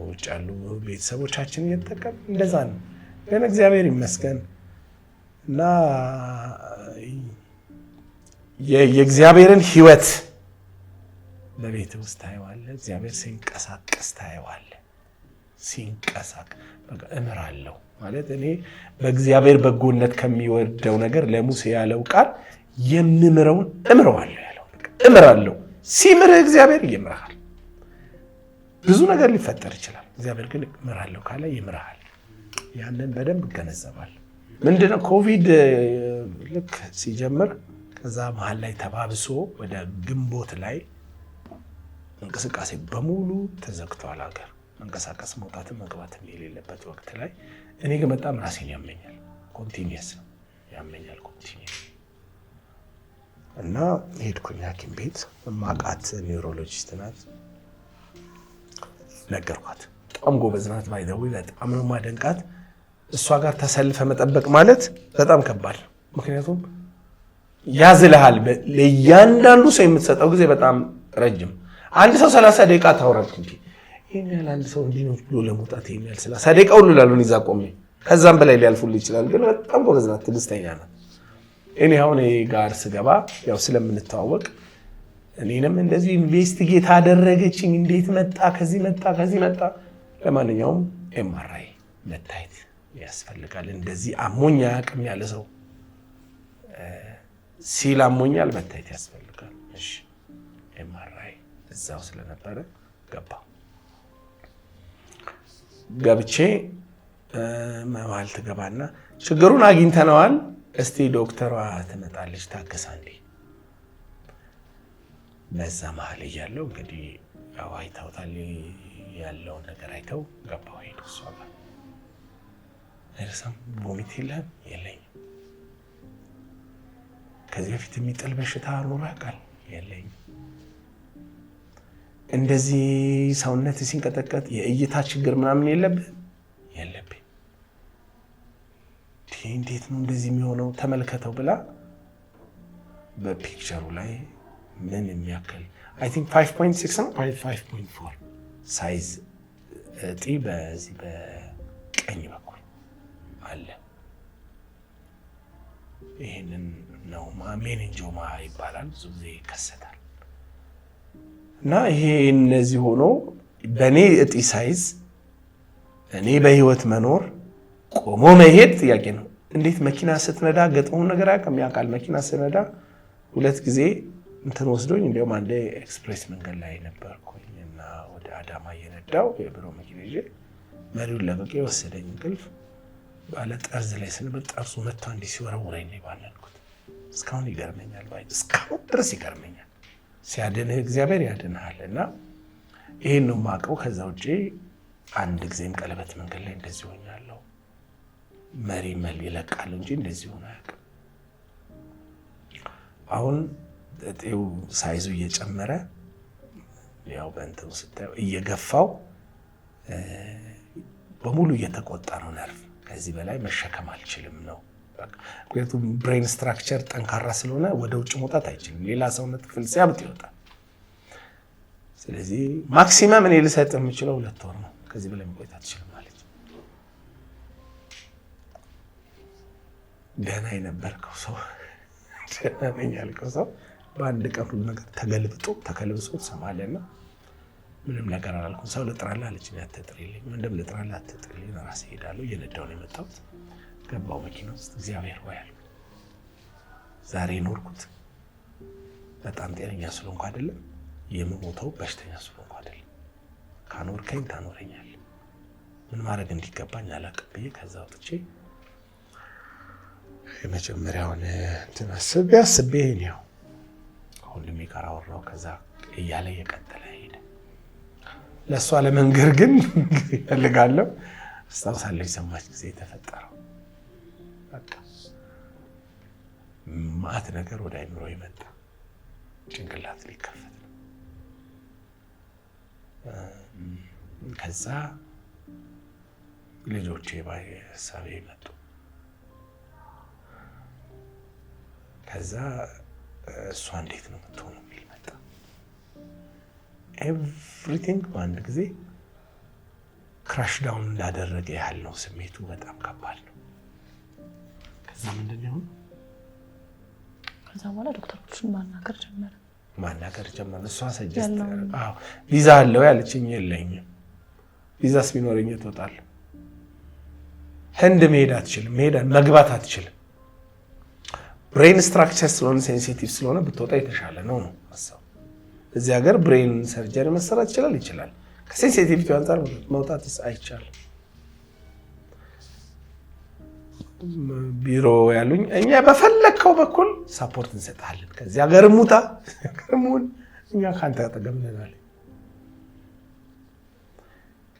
ውጭ ያሉ ቤተሰቦቻችን እየተጠቀምን እንደዛ ነው። ግን እግዚአብሔር ይመስገን እና የእግዚአብሔርን ሕይወት በቤት ውስጥ ታየዋለህ። እግዚአብሔር ሲንቀሳቀስ ታየዋለህ። ሲንቀሳቀስ በቃ እምራለሁ ማለት እኔ በእግዚአብሔር በጎነት ከሚወርደው ነገር ለሙሴ ያለው ቃል የምምረውን እምረዋለሁ ያለው እምራለሁ። ሲምርህ እግዚአብሔር ይምርሃል። ብዙ ነገር ሊፈጠር ይችላል። እግዚአብሔር ግን እምራለሁ ካለ ይምርሃል። ያንን በደንብ እገነዘባለሁ። ምንድነው ኮቪድ ልክ ሲጀምር ከዛ መሀል ላይ ተባብሶ ወደ ግንቦት ላይ እንቅስቃሴ በሙሉ ተዘግቷል። ሀገር መንቀሳቀስ መውጣትም መግባትም የሌለበት ወቅት ላይ እኔ ግን በጣም ራሴን ያመኛል። ኮንቲኒየስ ነው ያመኛል። ኮንቲኒየስ እና ሄድኩኝ ሐኪም ቤት ማቃት ኒውሮሎጂስት ናት ነገርኳት። በጣም ጎበዝ ናት ባይዘው በጣም ነው ማደንቃት። እሷ ጋር ተሰልፈ መጠበቅ ማለት በጣም ከባድ ነው። ምክንያቱም ያዝልሃል። ለእያንዳንዱ ሰው የምትሰጠው ጊዜ በጣም ረጅም። አንድ ሰው 30 ደቂቃ ታወራለህ እንዴ? ይሄን ያህል አንድ ሰው እንዲህ ነው ብሎ ለመውጣት ይሄን ያህል 30 ደቂቃ ሁሉ ላሉን ይዛ ቆሜ ከዛም በላይ ሊያልፉልህ ይችላል። ግን በጣም ጎበዝ ናት፣ ትዕግስተኛ ናት። እኔ አሁን ጋር ስገባ ያው ስለምንተዋወቅ እኔንም እንደዚህ ኢንቨስቲጌት አደረገችኝ። እንዴት መጣ ከዚህ መጣ። ለማንኛውም ኤምአርአይ መታየት ያስፈልጋል። እንደዚህ አሞኛ አቅም ያለ ሰው ሲል አሞኛል መታየት ያስፈልጋል። እሺ ኤምአርአይ እዛው ስለነበረ ገብቼ መዋል ትገባና ችግሩን አግኝተነዋል፣ እስቲ ዶክተሯ ትመጣለች ታገሳ እንዴ። በዛ መሀል እያለው እንግዲህ ያው አይተውታል ያለውን ነገር አይተው ገባሁ። ሄዱ እሷ ጋር እርሳም ቮሚት የለኝም። ከዚህ በፊት የሚጥል በሽታ ኖሮ ያውቃል? የለኝም። እንደዚህ ሰውነት ሲንቀጠቀጥ የእይታ ችግር ምናምን የለብህም? የለብኝ። እንዴት ነው እንደዚህ የሚሆነው ተመልከተው ብላ በፒክቸሩ ላይ ምን የሚያክል አይ ቲንክ 5.6 ነው 5.4 ሳይዝ እጢ በዚህ በቀኝ በኩል አለ። ይሄንን ነው ሜኒንጆማ ይባላል። ብዙ ጊዜ ይከሰታል። እና ይሄ እነዚህ ሆኖ በእኔ እጢ ሳይዝ እኔ በህይወት መኖር ቆሞ መሄድ ጥያቄ ነው። እንዴት መኪና ስትነዳ ገጥሞን ነገር ያውቃል። መኪና ስትነዳ 2 ጊዜ እንትን ወስዶኝ እንዲያውም አንዴ ኤክስፕሬስ መንገድ ላይ ነበርኩኝ እና ወደ አዳማ እየነዳው የብሮ መኪና ይዤ መሪውን ለቀቄ ወሰደኝ እንቅልፍ። ባለ ጠርዝ ላይ ስንብል ጠርዙ መጥቶ እንዲህ ሲወረውረኝ ነው ባለንኩት። እስካሁን ይገርመኛል፣ እስካሁን ድረስ ይገርመኛል። ሲያድንህ እግዚአብሔር ያድንሃል። እና ይሄን ነው የማውቀው። ከዛ ውጪ አንድ ጊዜም ቀለበት መንገድ ላይ እንደዚህ ሆኛለሁ። መሪ ይለቃል እንጂ እንደዚህ ሆነ አያውቅም። አሁን እጤው ሳይዙ እየጨመረ ያው በእንትኑ ስታየው እየገፋው በሙሉ እየተቆጣ ነው ነርቭ። ከዚህ በላይ መሸከም አልችልም ነው። ምክንያቱም ብሬን ስትራክቸር ጠንካራ ስለሆነ ወደ ውጭ መውጣት አይችልም። ሌላ ሰውነት ክፍል ሲያብጥ ይወጣል። ስለዚህ ማክሲመም እኔ ልሰጥ የምችለው 2 ወር ነው። ከዚህ በላይ መቆየት አትችልም ማለት ነው። ደህና የነበርከው ሰው ደህና ነኝ ያልከው ሰው በአንድ ቀን ሁሉ ነገር ተከልብሶ ትሰማለና ምንም ነገር አላልኩም። ሰው ልጥራለህ አለችኝ። አትጥሪልኝ። ምንም ልጥራለህ አትጥሪልኝ። ራሴ ሄዳለሁ። እየነዳሁ ነው የመጣሁት። ገባሁ መኪና ውስጥ። እግዚአብሔር ሆይ አልኩ። ዛሬ ኖርኩት በጣም ጤነኛ ስለሆንኩ አይደለም፣ የምሞተው በሽተኛ ስለሆንኩ አይደለም። ካኖርከኝ ታኖረኛለህ። ምን ማድረግ እንዲገባኝ አላውቅም ብዬ ከዛ ወጥቼ የመጀመሪያውን እንትን አስቤ ነው ሁሉም ጋር አወራሁ። ከዛ እያለ የቀጠለ ሄደ። ለእሷ ለመንገር ግን እፈልጋለሁ። አስታውሳለሁ የሰማች ጊዜ የተፈጠረው በቃ ማት ነገር ወደ አይምሮ ይመጣ። ጭንቅላት ሊከፈት ነው። ከዛ ልጆቼ ባይሳቤ መጡ። ከዛ እሷ እንዴት ነው የምትሆነው የሚል መጣ። ኤቭሪቲንግ በአንድ ጊዜ ክራሽ ዳውን እንዳደረገ ያህል ነው ስሜቱ። በጣም ከባድ ነው። ከዛ ምንድን ነው ከዛ በኋላ ዶክተሮችን ማናገር ጀመረ። እሷ ሰጀስት ቪዛ አለው ያለችኝ የለኝም። ቪዛስ ቢኖረኝ ትወጣለህ። ህንድ መሄድ አትችልም፣ መግባት አትችልም። ብሬን ስትራክቸር ስለሆነ ሴንሲቲቭ ስለሆነ ብትወጣ የተሻለ ነው ሀሳቡ። እዚህ ሀገር ብሬን ሰርጀሪ መሰራት ይችላል። ከሴንሲቲቪቲ አንጻር መውጣት አይቻልም። ቢሮ ያሉኝ እኛ በፈለግከው በኩል ሳፖርት እንሰጣለን። ከዚህ ሀገር ሙታ ከሙን እኛ ካንተ አጠገብ ነን።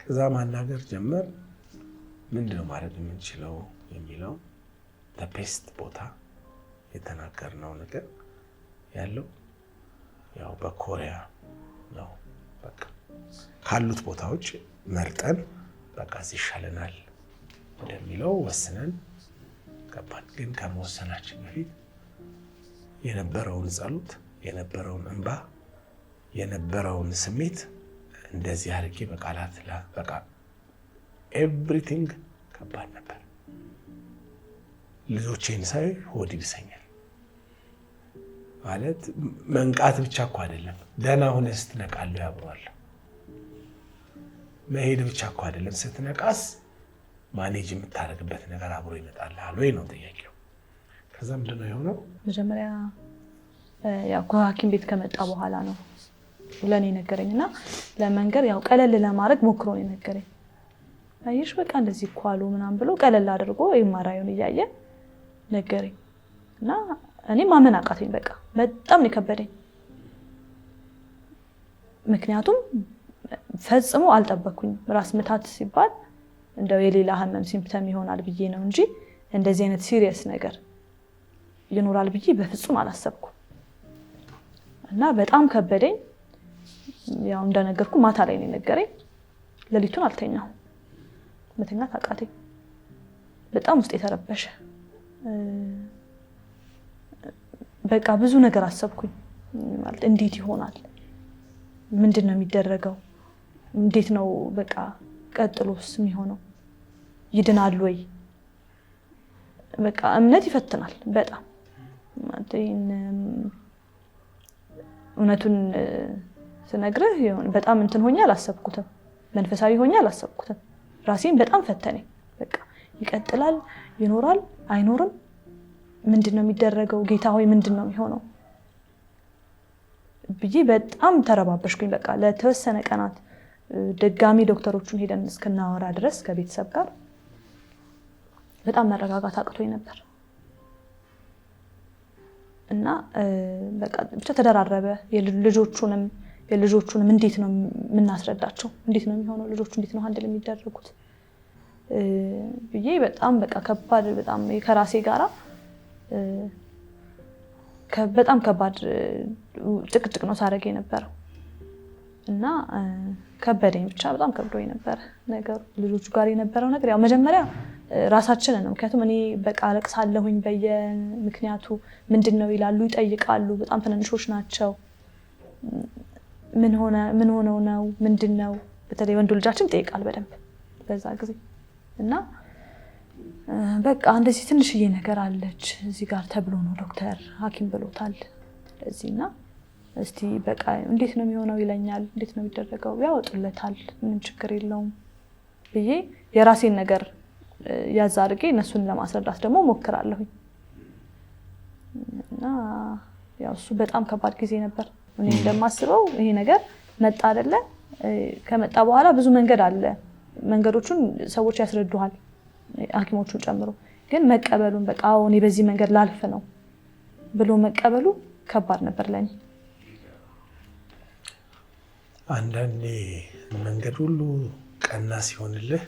ከዛ ማናገር ጀመር። ምንድነው ማድረግ የምንችለው የሚለው በፔስት ቦታ የተናገርነው ነገር ያለው ያው በኮሪያ ነው። በቃ ካሉት ቦታዎች መርጠን በቃ እዚህ ይሻለናል ወደሚለው ወስነን ገባን። ግን ከመወሰናችን በፊት የነበረውን ጸሎት፣ የነበረውን እንባ፣ የነበረውን ስሜት እንደዚህ አድርጌ በቃላት በቃ ኤቭሪቲንግ ከባድ ነበር። ልጆቼን ሳይ ሆድ ይብሰኛል። ማለት መንቃት ብቻ እኮ አይደለም፣ ደህና ሆነህ ስትነቃለህ ያብሯል። መሄድ ብቻ እኮ አይደለም፣ ስትነቃስ ማኔጅ የምታደርግበት ነገር አብሮ ይመጣልሃል ወይ ነው ጥያቄው። ከዛ ምንድነው የሆነው? መጀመሪያ ያው ከሐኪም ቤት ከመጣ በኋላ ነው ለኔ ነገረኝና ለመንገር ያው ቀለል ለማድረግ ሞክሮ ነው ነገረኝ። አይሽ በቃ እንደዚህ እኮ አሉ ምናምን ብሎ ቀለል አድርጎ ኤምአርአይውን እያየ ነገረኝ እና እኔ ማመን አቃተኝ። በቃ በጣም ነው ከበደኝ። ምክንያቱም ፈጽሞ አልጠበኩኝ። ራስ ምታት ሲባል እንደው የሌላ ህመም ሲምፕተም ይሆናል ብዬ ነው እንጂ እንደዚህ አይነት ሲሪየስ ነገር ይኖራል ብዬ በፍጹም አላሰብኩም እና በጣም ከበደኝ። ያው እንደነገርኩ ማታ ላይ ነው ነገረኝ። ሌሊቱን አልተኛው። መተኛት አቃተኝ። በጣም ውስጥ የተረበሸ በቃ ብዙ ነገር አሰብኩኝ። ማለት እንዴት ይሆናል? ምንድነው የሚደረገው? እንዴት ነው በቃ ቀጥሎስ የሚሆነው? ይድናል ወይ? በቃ እምነት ይፈትናል በጣም ማለት እውነቱን ስነግርህ በጣም እንትን ሆኜ አላሰብኩትም። መንፈሳዊ ሆኜ አላሰብኩትም። ራሴን በጣም ፈተነኝ። በቃ ይቀጥላል፣ ይኖራል፣ አይኖርም? ምንድነው የሚደረገው? ጌታ ሆይ ምንድነው የሚሆነው ብዬ በጣም ተረባበሽኩኝ። በቃ ለተወሰነ ቀናት ድጋሚ ዶክተሮቹን ሄደን እስከናወራ ድረስ ከቤተሰብ ጋር በጣም መረጋጋት አቅቶኝ ነበር እና በቃ ብቻ ተደራረበ። የልጆቹንም እንዴት ነው የምናስረዳቸው? እንዴት ነው የሚሆነው? ልጆቹ እንዴት ነው ሃንድል የሚደረጉት ብዬ በጣም በቃ ከባድ በጣም ከራሴ ጋራ በጣም ከባድ ጭቅጭቅ ነው ሳረግ የነበረው እና ከበደኝ። ብቻ በጣም ከብዶኝ ነበር ነገሩ። ልጆቹ ጋር የነበረው ነገር ያው መጀመሪያ ራሳችንን ነው። ምክንያቱም እኔ በቃ አለቅሳለሁኝ በየምክንያቱ። ምንድነው ይላሉ፣ ይጠይቃሉ። በጣም ትንንሾች ናቸው። ምን ሆነው ነው ምንድነው? በተለይ ወንዱ ልጃችን ይጠይቃል በደንብ በዛ ጊዜ እና በቃ እንደዚህ ትንሽዬ ነገር አለች እዚህ ጋር ተብሎ ነው ዶክተር ሐኪም ብሎታል ለዚህና እስቲ በቃ እንዴት ነው የሚሆነው ይለኛል። እንዴት ነው የሚደረገው? ያወጡለታል፣ ምንም ችግር የለውም ብዬ የራሴን ነገር ያዝ አድርጌ እነሱን ለማስረዳት ደግሞ ሞክራለሁኝ እና ያው እሱ በጣም ከባድ ጊዜ ነበር። እኔ እንደማስበው ይሄ ነገር መጣ አይደለ? ከመጣ በኋላ ብዙ መንገድ አለ። መንገዶቹን ሰዎች ያስረዱሃል ሐኪሞቹን ጨምሮ። ግን መቀበሉን በቃ እኔ በዚህ መንገድ ላልፍ ነው ብሎ መቀበሉ ከባድ ነበር ለኔ። አንዳንዴ መንገድ ሁሉ ቀና ሲሆንልህ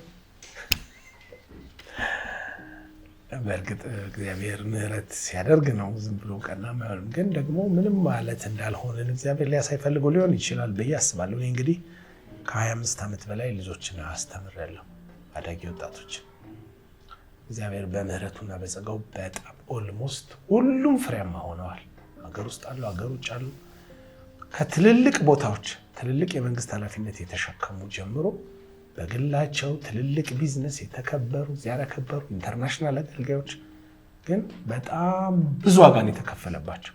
በእርግጥ እግዚአብሔር ምህረት ሲያደርግ ነው ዝም ብሎ ቀና ማይሆንም። ግን ደግሞ ምንም ማለት እንዳልሆነን እግዚአብሔር ሊያሳይ ፈልጎ ሊሆን ይችላል ብዬ አስባለሁ። እኔ እንግዲህ ከ25 ዓመት በላይ ልጆችን አስተምሬያለሁ፣ አዳጊ ወጣቶች። እግዚአብሔር በምህረቱና በጸጋው በጣም ኦልሞስት ሁሉም ፍሬያማ ሆነዋል። ሀገር ውስጥ አሉ፣ ሀገር ውጭ አሉ። ከትልልቅ ቦታዎች ትልልቅ የመንግስት ኃላፊነት የተሸከሙ ጀምሮ በግላቸው ትልልቅ ቢዝነስ የተከበሩ ያከበሩ ኢንተርናሽናል አገልጋዮች ግን በጣም ብዙ ዋጋ ነው የተከፈለባቸው።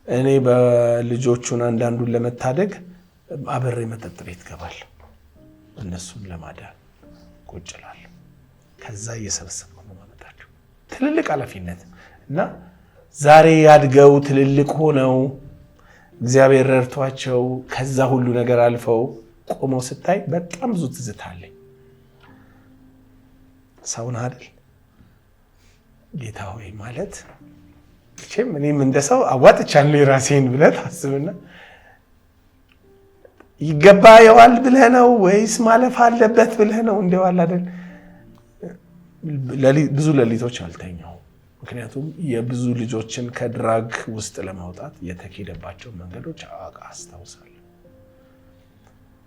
እኔ በልጆቹን አንዳንዱን ለመታደግ አብሬ መጠጥ ቤት ገባለሁ፣ እነሱን ለማዳን ቁጭ እላለሁ። ከዛ እየሰበሰብኩ ነው ማመጣቸው። ትልልቅ ኃላፊነት እና ዛሬ ያድገው ትልልቅ ሆነው እግዚአብሔር ረድቷቸው ከዛ ሁሉ ነገር አልፈው ቆመው ስታይ በጣም ብዙ ትዝታ አለኝ። ሰውን አይደል ጌታ ሆይ ማለት እቺም እኔም እንደሰው አዋጥቻለሁ የራሴን ብለህ ታስብና ይገባየዋል ብለህ ነው ወይስ ማለፍ አለበት ብለህ ነው? እንደዋል አይደል ብዙ ሌሊቶች አልተኛው። ምክንያቱም የብዙ ልጆችን ከድራግ ውስጥ ለማውጣት የተኬደባቸው መንገዶች አስታውሳለሁ።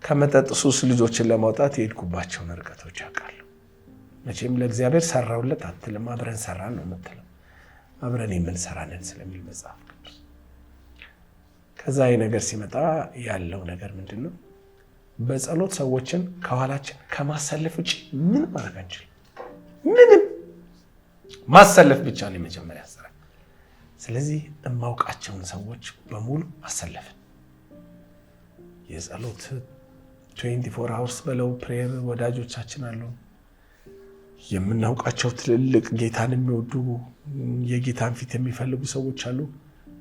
ከመጠጥ ሱስ ልጆችን ለማውጣት የሄድኩባቸውን ርቀቶች አውቃለሁ። መቼም ለእግዚአብሔር ሰራውለት አትልም፣ አብረን ሰራን ነው የምትለው። አብረን የምንሰራንን ስለሚል መጽሐፍ ቅዱስ። ከዛ ነገር ሲመጣ ያለው ነገር ምንድን ነው? በጸሎት ሰዎችን ከኋላችን ከማሰለፍ ውጭ ምን ማድረግ አንችልም። ምንም ማሰለፍ ብቻ ነው የመጀመሪያ ስራ። ስለዚህ የማውቃቸውን ሰዎች በሙሉ አሰለፍን። የጸሎት 24 hours በለው ፕሬየር ወዳጆቻችን አሉ። የምናውቃቸው ትልልቅ ጌታን የሚወዱ የጌታን ፊት የሚፈልጉ ሰዎች አሉ።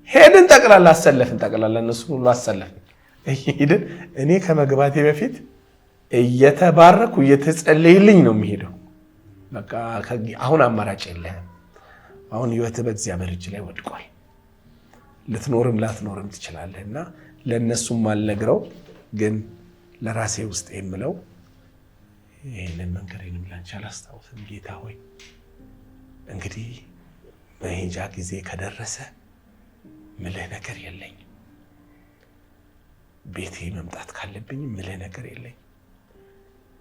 ሄድን ጠቅላላ አሰለፍን። ጠቅላላ እነሱ ሁሉ አሰለፍን። ሄድን። እኔ ከመግባቴ በፊት እየተባረኩ እየተጸለይልኝ ነው የሚሄደው። በቃ አሁን አማራጭ የለህም። አሁን ህይወትህ በእግዚአብሔር እጅ ላይ ወድቋል። ልትኖርም ላትኖርም ትችላለህ። እና ለእነሱም አልነግረው፣ ግን ለራሴ ውስጥ የምለው ይህንን መንገዴንም ላንቺ አላስታውስም። ጌታ ሆይ እንግዲህ መሄጃ ጊዜ ከደረሰ ምልህ ነገር የለኝም። ቤቴ መምጣት ካለብኝ ምልህ ነገር የለኝም።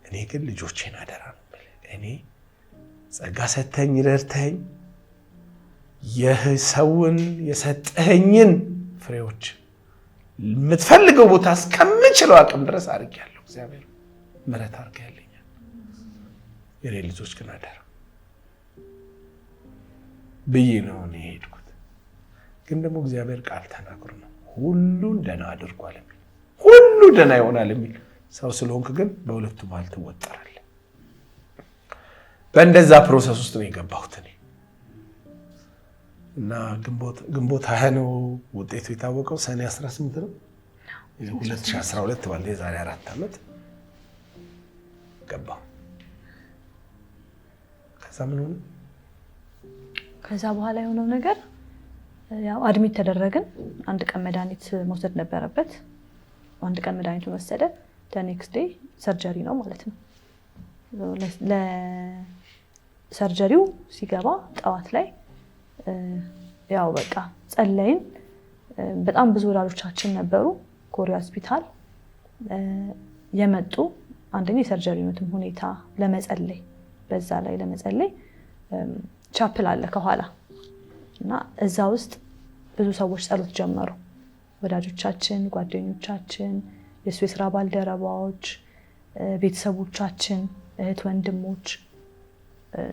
እኔ ግን ልጆቼን አደራ ነው የምልህ። እኔ ጸጋ ሰተኝ ረድተኝ የሰውን የሰጠኸኝን ፍሬዎች የምትፈልገው ቦታ እስከምችለው አቅም ድረስ አድርጌያለሁ። እግዚአብሔር ምሕረት አድርጌያለኛል። የኔ ልጆች ግን አደራ ብዬ ነው እኔ የሄድኩት። ግን ደግሞ እግዚአብሔር ቃል ተናግሮ ነው ሁሉን ደህና አድርጓል የሚል፣ ሁሉ ደህና ይሆናል የሚል። ሰው ስለሆንክ ግን በሁለቱ መሃል ትወጠራለህ። በእንደዛ ፕሮሰስ ውስጥ ነው የገባሁት እኔ እና ግንቦት 20 ነው ውጤቱ የታወቀው። ሰኔ 18 ነው 2012 ባለ የዛሬ 4 ዓመት ገባሁ። ከዛ ምን ሆነ? ከዛ በኋላ የሆነው ነገር ያው አድሚት ተደረግን። አንድ ቀን መድኃኒት መውሰድ ነበረበት። አንድ ቀን መድኃኒቱን ወሰደ። ኔክስት ዴይ ሰርጀሪ ነው ማለት ነው። ለሰርጀሪው ሲገባ ጠዋት ላይ ያው በቃ ጸለይን። በጣም ብዙ ወላጆቻችን ነበሩ ኮሪያ ሆስፒታል የመጡ። አንደኛ የሰርጀሪውንም ሁኔታ ለመጸለይ በዛ ላይ ለመጸለይ ቻፕል አለ ከኋላ እና እዛ ውስጥ ብዙ ሰዎች ጸሎት ጀመሩ። ወዳጆቻችን፣ ጓደኞቻችን፣ የሱ የስራ ባልደረባዎች፣ ቤተሰቦቻችን፣ እህት ወንድሞች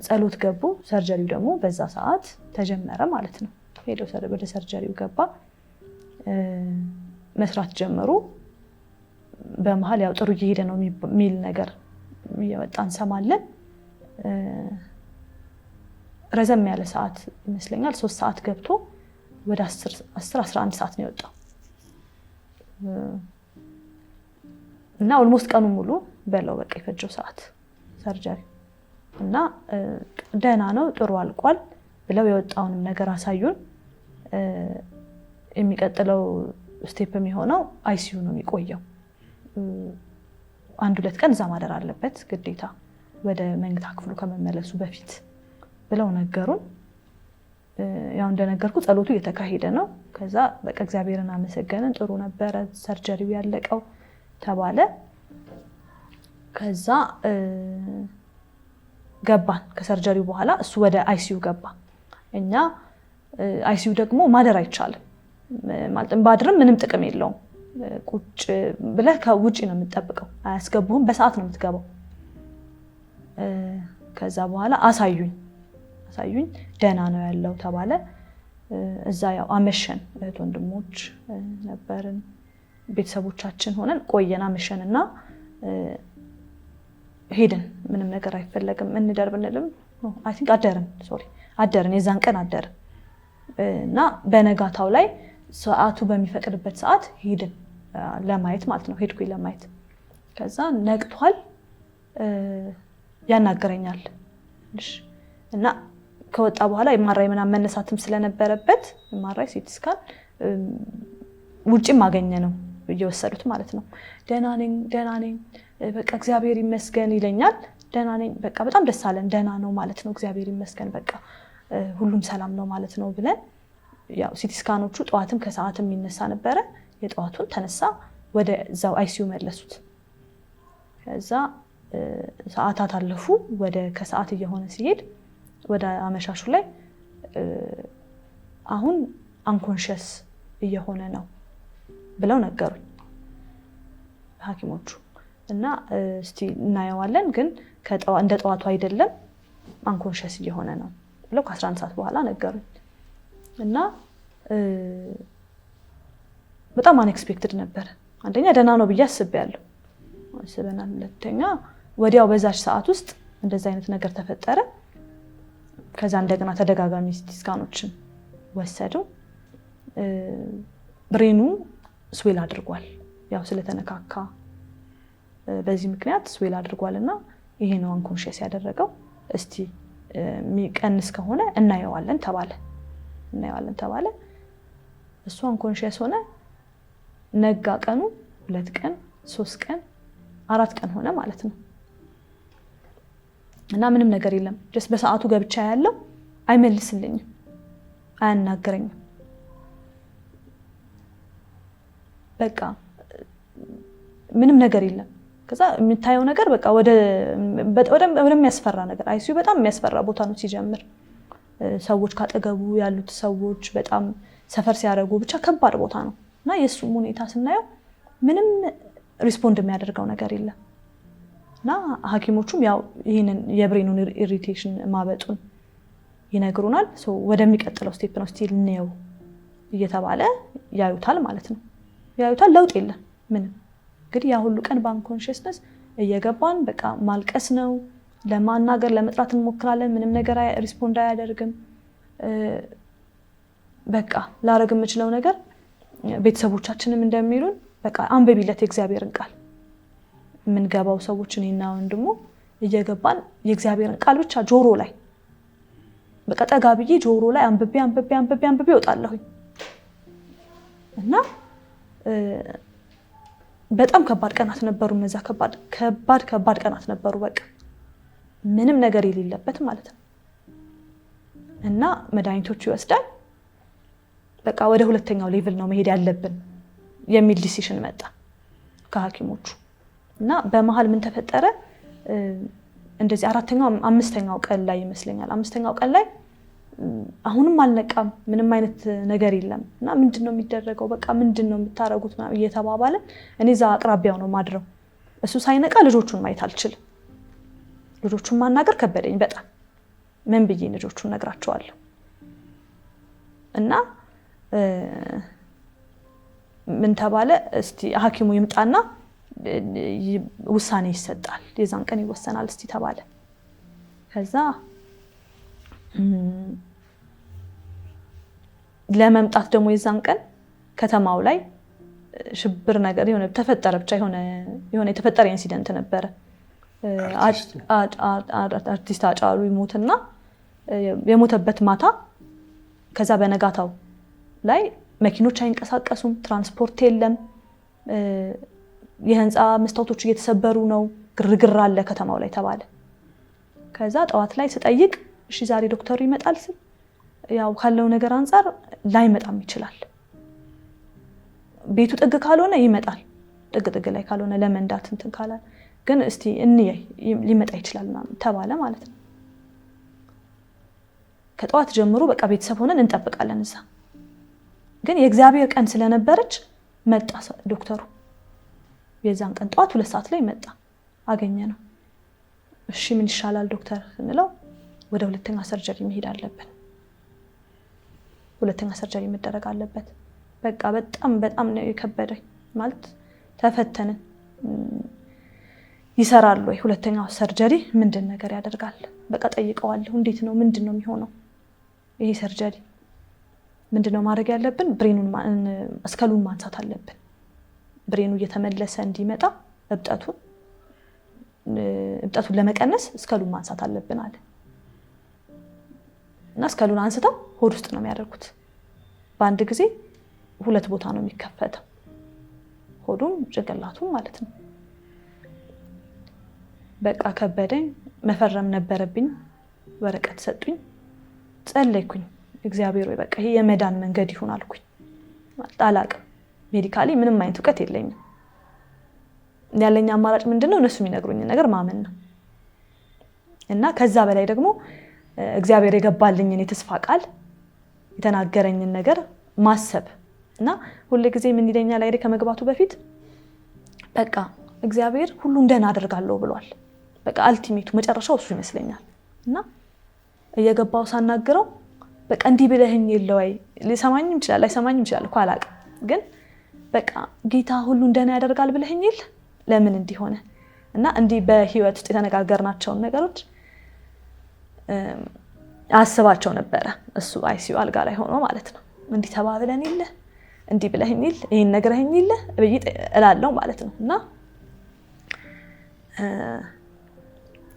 ጸሎት ገቡ። ሰርጀሪው ደግሞ በዛ ሰዓት ተጀመረ ማለት ነው። ሄደው ወደ ሰርጀሪው ገባ፣ መስራት ጀመሩ። በመሀል ያው ጥሩ እየሄደ ነው የሚል ነገር እየወጣ እንሰማለን። ረዘም ያለ ሰዓት ይመስለኛል 3 ሰዓት ገብቶ ወደ 10-11 ሰዓት ነው የወጣው እና ኦልሞስት ቀኑ ሙሉ በለው በቃ የፈጀው ሰዓት ሰርጀሪ እና ደህና ነው ጥሩ አልቋል ብለው የወጣውንም ነገር አሳዩን። የሚቀጥለው ስቴፕ የሚሆነው አይሲዩ ነው የሚቆየው። 1-2 ቀን እዛ ማደር አለበት ግዴታ ወደ መኝታ ክፍሉ ከመመለሱ በፊት ብለው ነገሩን። ያው እንደነገርኩ ጸሎቱ እየተካሄደ ነው። ከዛ በቃ እግዚአብሔርን አመሰገንን፣ ጥሩ ነበረ ሰርጀሪው ያለቀው ተባለ። ከዛ ገባን። ከሰርጀሪው በኋላ እሱ ወደ አይሲዩ ገባ። እኛ አይሲዩ ደግሞ ማደር አይቻልም ማለት ባድርም ምንም ጥቅም የለውም። ቁጭ ብለህ ከውጪ ነው የምትጠብቀው፣ አያስገቡህም። በሰዓት ነው የምትገባው። ከዛ በኋላ አሳዩኝ ደህና ነው ያለው ተባለ። እዛ ያው አመሸን፣ እህት ወንድሞች ነበርን፣ ቤተሰቦቻችን ሆነን ቆየን። አመሸንና ሄድን። ምንም ነገር አይፈለግም እንደር ብንልም አይ ቲንክ አደርን። የዛን ቀን አደርን እና በነጋታው ላይ ሰዓቱ በሚፈቅድበት ሰዓት ሄድን ለማየት ማለት ነው። ሄድኩኝ ለማየት። ከዛ ነቅቷል፣ ያናገረኛል እና ከወጣ በኋላ የማራይ ምናምን መነሳትም ስለነበረበት የማራይ ሲቲ ስካን ውጪም አገኘ ነው እየወሰዱት ማለት ነው። ደህና ነኝ በቃ እግዚአብሔር ይመስገን ይለኛል። ደህና ነኝ በቃ በጣም ደስ አለን። ደህና ነው ማለት ነው እግዚአብሔር ይመስገን በቃ ሁሉም ሰላም ነው ማለት ነው ብለን ያው ሲቲ ስካኖቹ ጠዋትም ከሰዓትም የሚነሳ ነበረ። የጠዋቱን ተነሳ ወደ ዛው አይሲዩ መለሱት። ከዛ ሰዓታት አለፉ። ወደ ከሰዓት እየሆነ ሲሄድ ወደ አመሻሹ ላይ አሁን አንኮንሺየስ እየሆነ ነው ብለው ነገሩኝ ሐኪሞቹ። እና እስቲ እናየዋለን ግን እንደ ጠዋቱ አይደለም አንኮንሺየስ እየሆነ ነው ብለው ከ11 ሰዓት በኋላ ነገሩኝ። እና በጣም አንኤክስፔክትድ ነበር። አንደኛ ደህና ነው ብዬ አስቤያለሁ አስበናል። ሁለተኛ ወዲያው በዛች ሰዓት ውስጥ እንደዛ አይነት ነገር ተፈጠረ። ከዛ እንደገና ተደጋጋሚ ሲቲ ስካኖችን ወሰዱ። ብሬኑ ስዌል አድርጓል። ያው ስለተነካካ በዚህ ምክንያት ስዌል አድርጓልና ይሄ ነው አንኮንሺየስ ያደረገው። እስቲ የሚቀንስ ከሆነ እናየዋለን ተባለ። እሱ አንኮንሺየስ ሆነ። ነጋ ቀኑ 2 ቀን 3 ቀን 4 ቀን ሆነ ማለት ነው። እና ምንም ነገር የለም። ጀስት በሰዓቱ ገብቻ ያለው አይመልስልኝም፣ አያናገረኝም። በቃ ምንም ነገር የለም። ከዛ የምታየው ነገር በቃ ወደሚያስፈራ ነገር አይሲዩ በጣም የሚያስፈራ ቦታ ነው ሲጀምር። ሰዎች ካጠገቡ ያሉት ሰዎች በጣም ሰፈር ሲያደርጉ ብቻ ከባድ ቦታ ነው። እና የእሱም ሁኔታ ስናየው ምንም ሪስፖንድ የሚያደርገው ነገር የለም። እና ሐኪሞቹም ያው ይህንን የብሬኑን ኢሪቴሽን ማበጡን ይነግሩናል። ወደሚቀጥለው ስቴፕ ነው ስቲል ነው እየተባለ ያዩታል ማለት ነው። ያዩታል፣ ለውጥ የለም ምንም። እንግዲህ ያ ሁሉ ቀን በአንኮንሺየስነስ እየገባን በቃ ማልቀስ ነው። ለማናገር ለመጥራት እንሞክራለን፣ ምንም ነገር ሪስፖንድ አያደርግም። በቃ ላረግ የምችለው ነገር ቤተሰቦቻችንም እንደሚሉን በቃ አንብቢለት የእግዚአብሔርን ቃል። የምንገባው ሰዎች እኔና ወንድሙ እየገባን የእግዚአብሔርን ቃል ብቻ ጆሮ ላይ በቃ ጠጋ ብዬ ጆሮ ላይ አንብቤ እወጣለሁኝ። እና በጣም ከባድ ቀናት ነበሩ እነዛ። ከባድ ቀናት ነበሩ። በቃ ምንም ነገር የሌለበት ማለት ነው። እና መድኃኒቶቹ ይወስዳል። በቃ ወደ 2ኛው ሌቭል ነው መሄድ ያለብን የሚል ዲሲሽን መጣ ከሐኪሞቹ። እና በመሃል ምን ተፈጠረ? እንደዚህ 4ኛው 5ኛው ቀን ላይ ይመስለኛል 5ኛው ቀን ላይ አሁንም አልነቃም፣ ምንም አይነት ነገር የለም። እና ምንድነው የሚደረገው? በቃ ምንድነው የምታረጉት እየተባባለ እኔ እዛ አቅራቢያው ነው ማድረው። እሱ ሳይነቃ ልጆቹን ማየት አልችልም። ልጆቹን ማናገር ከበደኝ በጣም። ምን ብዬ ልጆቹን ነግራቸዋለሁ? እና ምን ተባለ? እስቲ ሐኪሙ ይምጣና ውሳኔ ይሰጣል፣ የዛን ቀን ይወሰናል እስቲ ተባለ። ከዛ ለመምጣት ደግሞ የዛን ቀን ከተማው ላይ ሽብር ነገር የሆነ ተፈጠረ። ብቻ የሆነ የተፈጠረ ኢንሲደንት ነበረ። አርቲስት አጫሉ ይሞትና የሞተበት ማታ፣ ከዛ በነጋታው ላይ መኪኖች አይንቀሳቀሱም፣ ትራንስፖርት የለም፣ የህንፃ መስታወቶች እየተሰበሩ ነው፣ ግርግር አለ ከተማው ላይ ተባለ። ከዛ ጠዋት ላይ ስጠይቅ እሺ ዛሬ ዶክተሩ ይመጣል ስል ያው ካለው ነገር አንፃር ላይመጣም ይችላል፣ ቤቱ ጥግ ካልሆነ ይመጣል፣ ጥግ ላይ ካልሆነ ለመንዳት እንትን ካላል ግን እስቲ እንየይ ሊመጣ ይችላል ተባለ ማለት ነው። ከጠዋት ጀምሮ በቃ ቤተሰብ ሆነን እንጠብቃለን እዛ። ግን የእግዚአብሔር ቀን ስለነበረች መጣ ዶክተሩ። የዛን ቀን ጠዋት 2 ሰዓት ላይ መጣ፣ አገኘ ነው። እሺ ምን ይሻላል ዶክተር እንለው፣ ወደ 2ኛ ሰርጀሪ መሄድ አለብን፣ 2ኛ ሰርጀሪ መደረግ አለበት። በቃ በጣም ነው የከበደኝ። ማለት ተፈተንን። ይሰራል ወይ 2ኛው ሰርጀሪ? ምንድን ነገር ያደርጋል? በቃ ጠይቀዋለሁ። እንዴት ነው ምንድነው የሚሆነው ይሄ ሰርጀሪ? ምንድነው ማድረግ ያለብን? ብሬኑን እስከሉን ማንሳት አለብን። ብሬኑ እየተመለሰ እንዲመጣ እብጠቱን ለመቀነስ እስከሉን ማንሳት አለብን አለ። እና እስከሉን አንስተው ሆድ ውስጥ ነው የሚያደርጉት። በአንድ ጊዜ 2 ቦታ ነው የሚከፈተው፣ ሆዱም ጭንቅላቱም ማለት ነው። በቃ ከበደኝ። መፈረም ነበረብኝ። ወረቀት ሰጡኝ። ጸለይኩኝ። እግዚአብሔር ወይ በቃ ይሄ የመዳን መንገድ ይሁን አልኩኝ። አላቅም ሜዲካሊ ምንም አይነት እውቀት የለኝም። ያለኝ አማራጭ ምንድነው እነሱ የሚነግሩኝ ነገር ማመን ነው። እና ከዛ በላይ ደግሞ እግዚአብሔር የገባልኝን የተስፋ ቃል የተናገረኝን ነገር ማሰብ እና ሁሉ ጊዜ ምን ይለኛል አይደ ከመግባቱ በፊት በቃ እግዚአብሔር ሁሉ እንደና አደርጋለሁ ብሏል። በቃ አልቲሜቱ መጨረሻው እሱ ይመስለኛል። እና እየገባው ሳናገረው በቃ እንዲህ ብለህኝ የለው አይ ሊሰማኝም ይችላል አይሰማኝም ይችላል እኮ አላውቅም። ግን በቃ ጌታ ሁሉ እንደና ያደርጋል ብለህኝ ይል ለምን እንዲሆነ እና እንዲህ በህይወት ውስጥ የተነጋገርናቸው ነገሮች አስባቸው ነበረ። እሱ አይሲዩ አልጋ ላይ ሆኖ ማለት ነው። እንዲህ ተባብለን ይል እንዲህ ብለህኝ ይል ይሄን ነገርህኝ ይል እላለሁ ማለት ነው። እና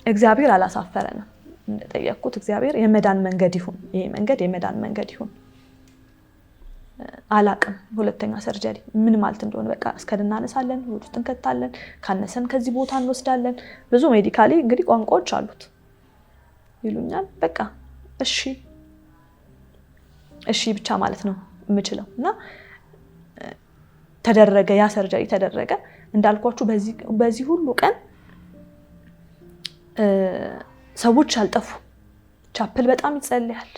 እግዚአብሔር አላሳፈረንም። እንደጠየቅኩት እግዚአብሔር የመዳን መንገድ ይሁን ይሄ መንገድ የመዳን መንገድ ይሁን። አላቅም ሁለተኛ ሰርጀሪ ምን ማለት እንደሆነ በቃ እስከድናነሳለን ውስጥ እንከታለን ካነሰን ከዚህ ቦታ እንወስዳለን። ብዙ ሜዲካሊ እንግዲህ ቋንቋዎች አሉት ይሉኛል። በቃ እሺ ብቻ ማለት ነው የምችለው። እና ተደረገ ያ ሰርጀሪ ተደረገ። እንዳልኳችሁ በዚህ ሁሉ ቀን ሰዎች አልጠፉ። ቻፕል በጣም ይጸልያል።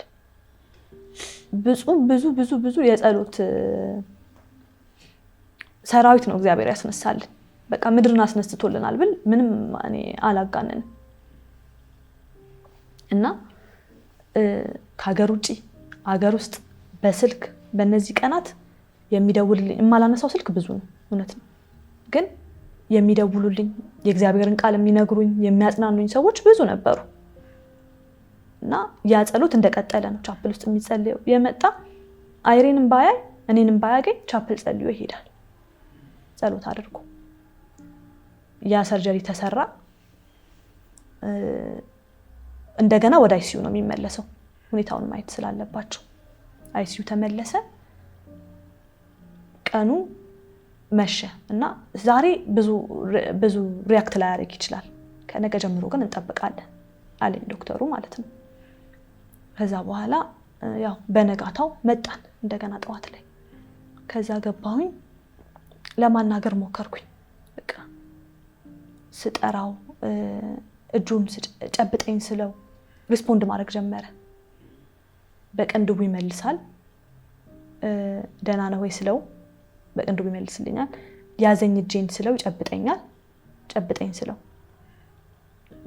ብዙ የጸሎት ሰራዊት ነው እግዚአብሔር ያስነሳልን። በቃ ምድርን አስነስቶልናል ብል ምንም እኔ አላጋነንም። እና ከሀገር ውጪ ሀገር ውስጥ በስልክ በእነዚህ ቀናት የሚደውልልኝ የማላነሳው ስልክ ብዙ ነው እውነት ነው። ግን የሚደውሉልኝ የእግዚአብሔርን ቃል የሚነግሩኝ የሚያጽናኑኝ ሰዎች ብዙ ነበሩ። እና ያ ጸሎት እንደቀጠለ ነው። ቻፕል ውስጥ የሚጸልየው የመጣ አይሬንም ባያይ እኔንም ባያገኝ ቻፕል ጸልዮ ይሄዳል ጸሎት አድርጎ። ያ ሰርጀሪ ተሰራ። እንደገና ወደ አይሲዩ ነው የሚመለሰው ሁኔታውን ማየት ስላለባቸው። አይሲዩ ተመለሰ። ቀኑ መሸ እና ዛሬ ብዙ ሪያክት ላይ ያደርግ ይችላል ከነገ ጀምሮ ግን እንጠብቃለን አለኝ ዶክተሩ ማለት ነው። ከዛ በኋላ ያው በነጋታው መጣን እንደገና ጠዋት ላይ። ከዛ ገባሁኝ ለማናገር ሞከርኩኝ። በቃ ስጠራው እጁን ጨብጠኝ ስለው ሪስፖንድ ማድረግ ጀመረ። በቅንድቡ ይመልሳል። ደህና ነው ወይ ስለው በቅንድቡ ይመልስልኛል። ያዘኝ እጄን ስለው ይጨብጠኛል። ጨብጠኝ ስለው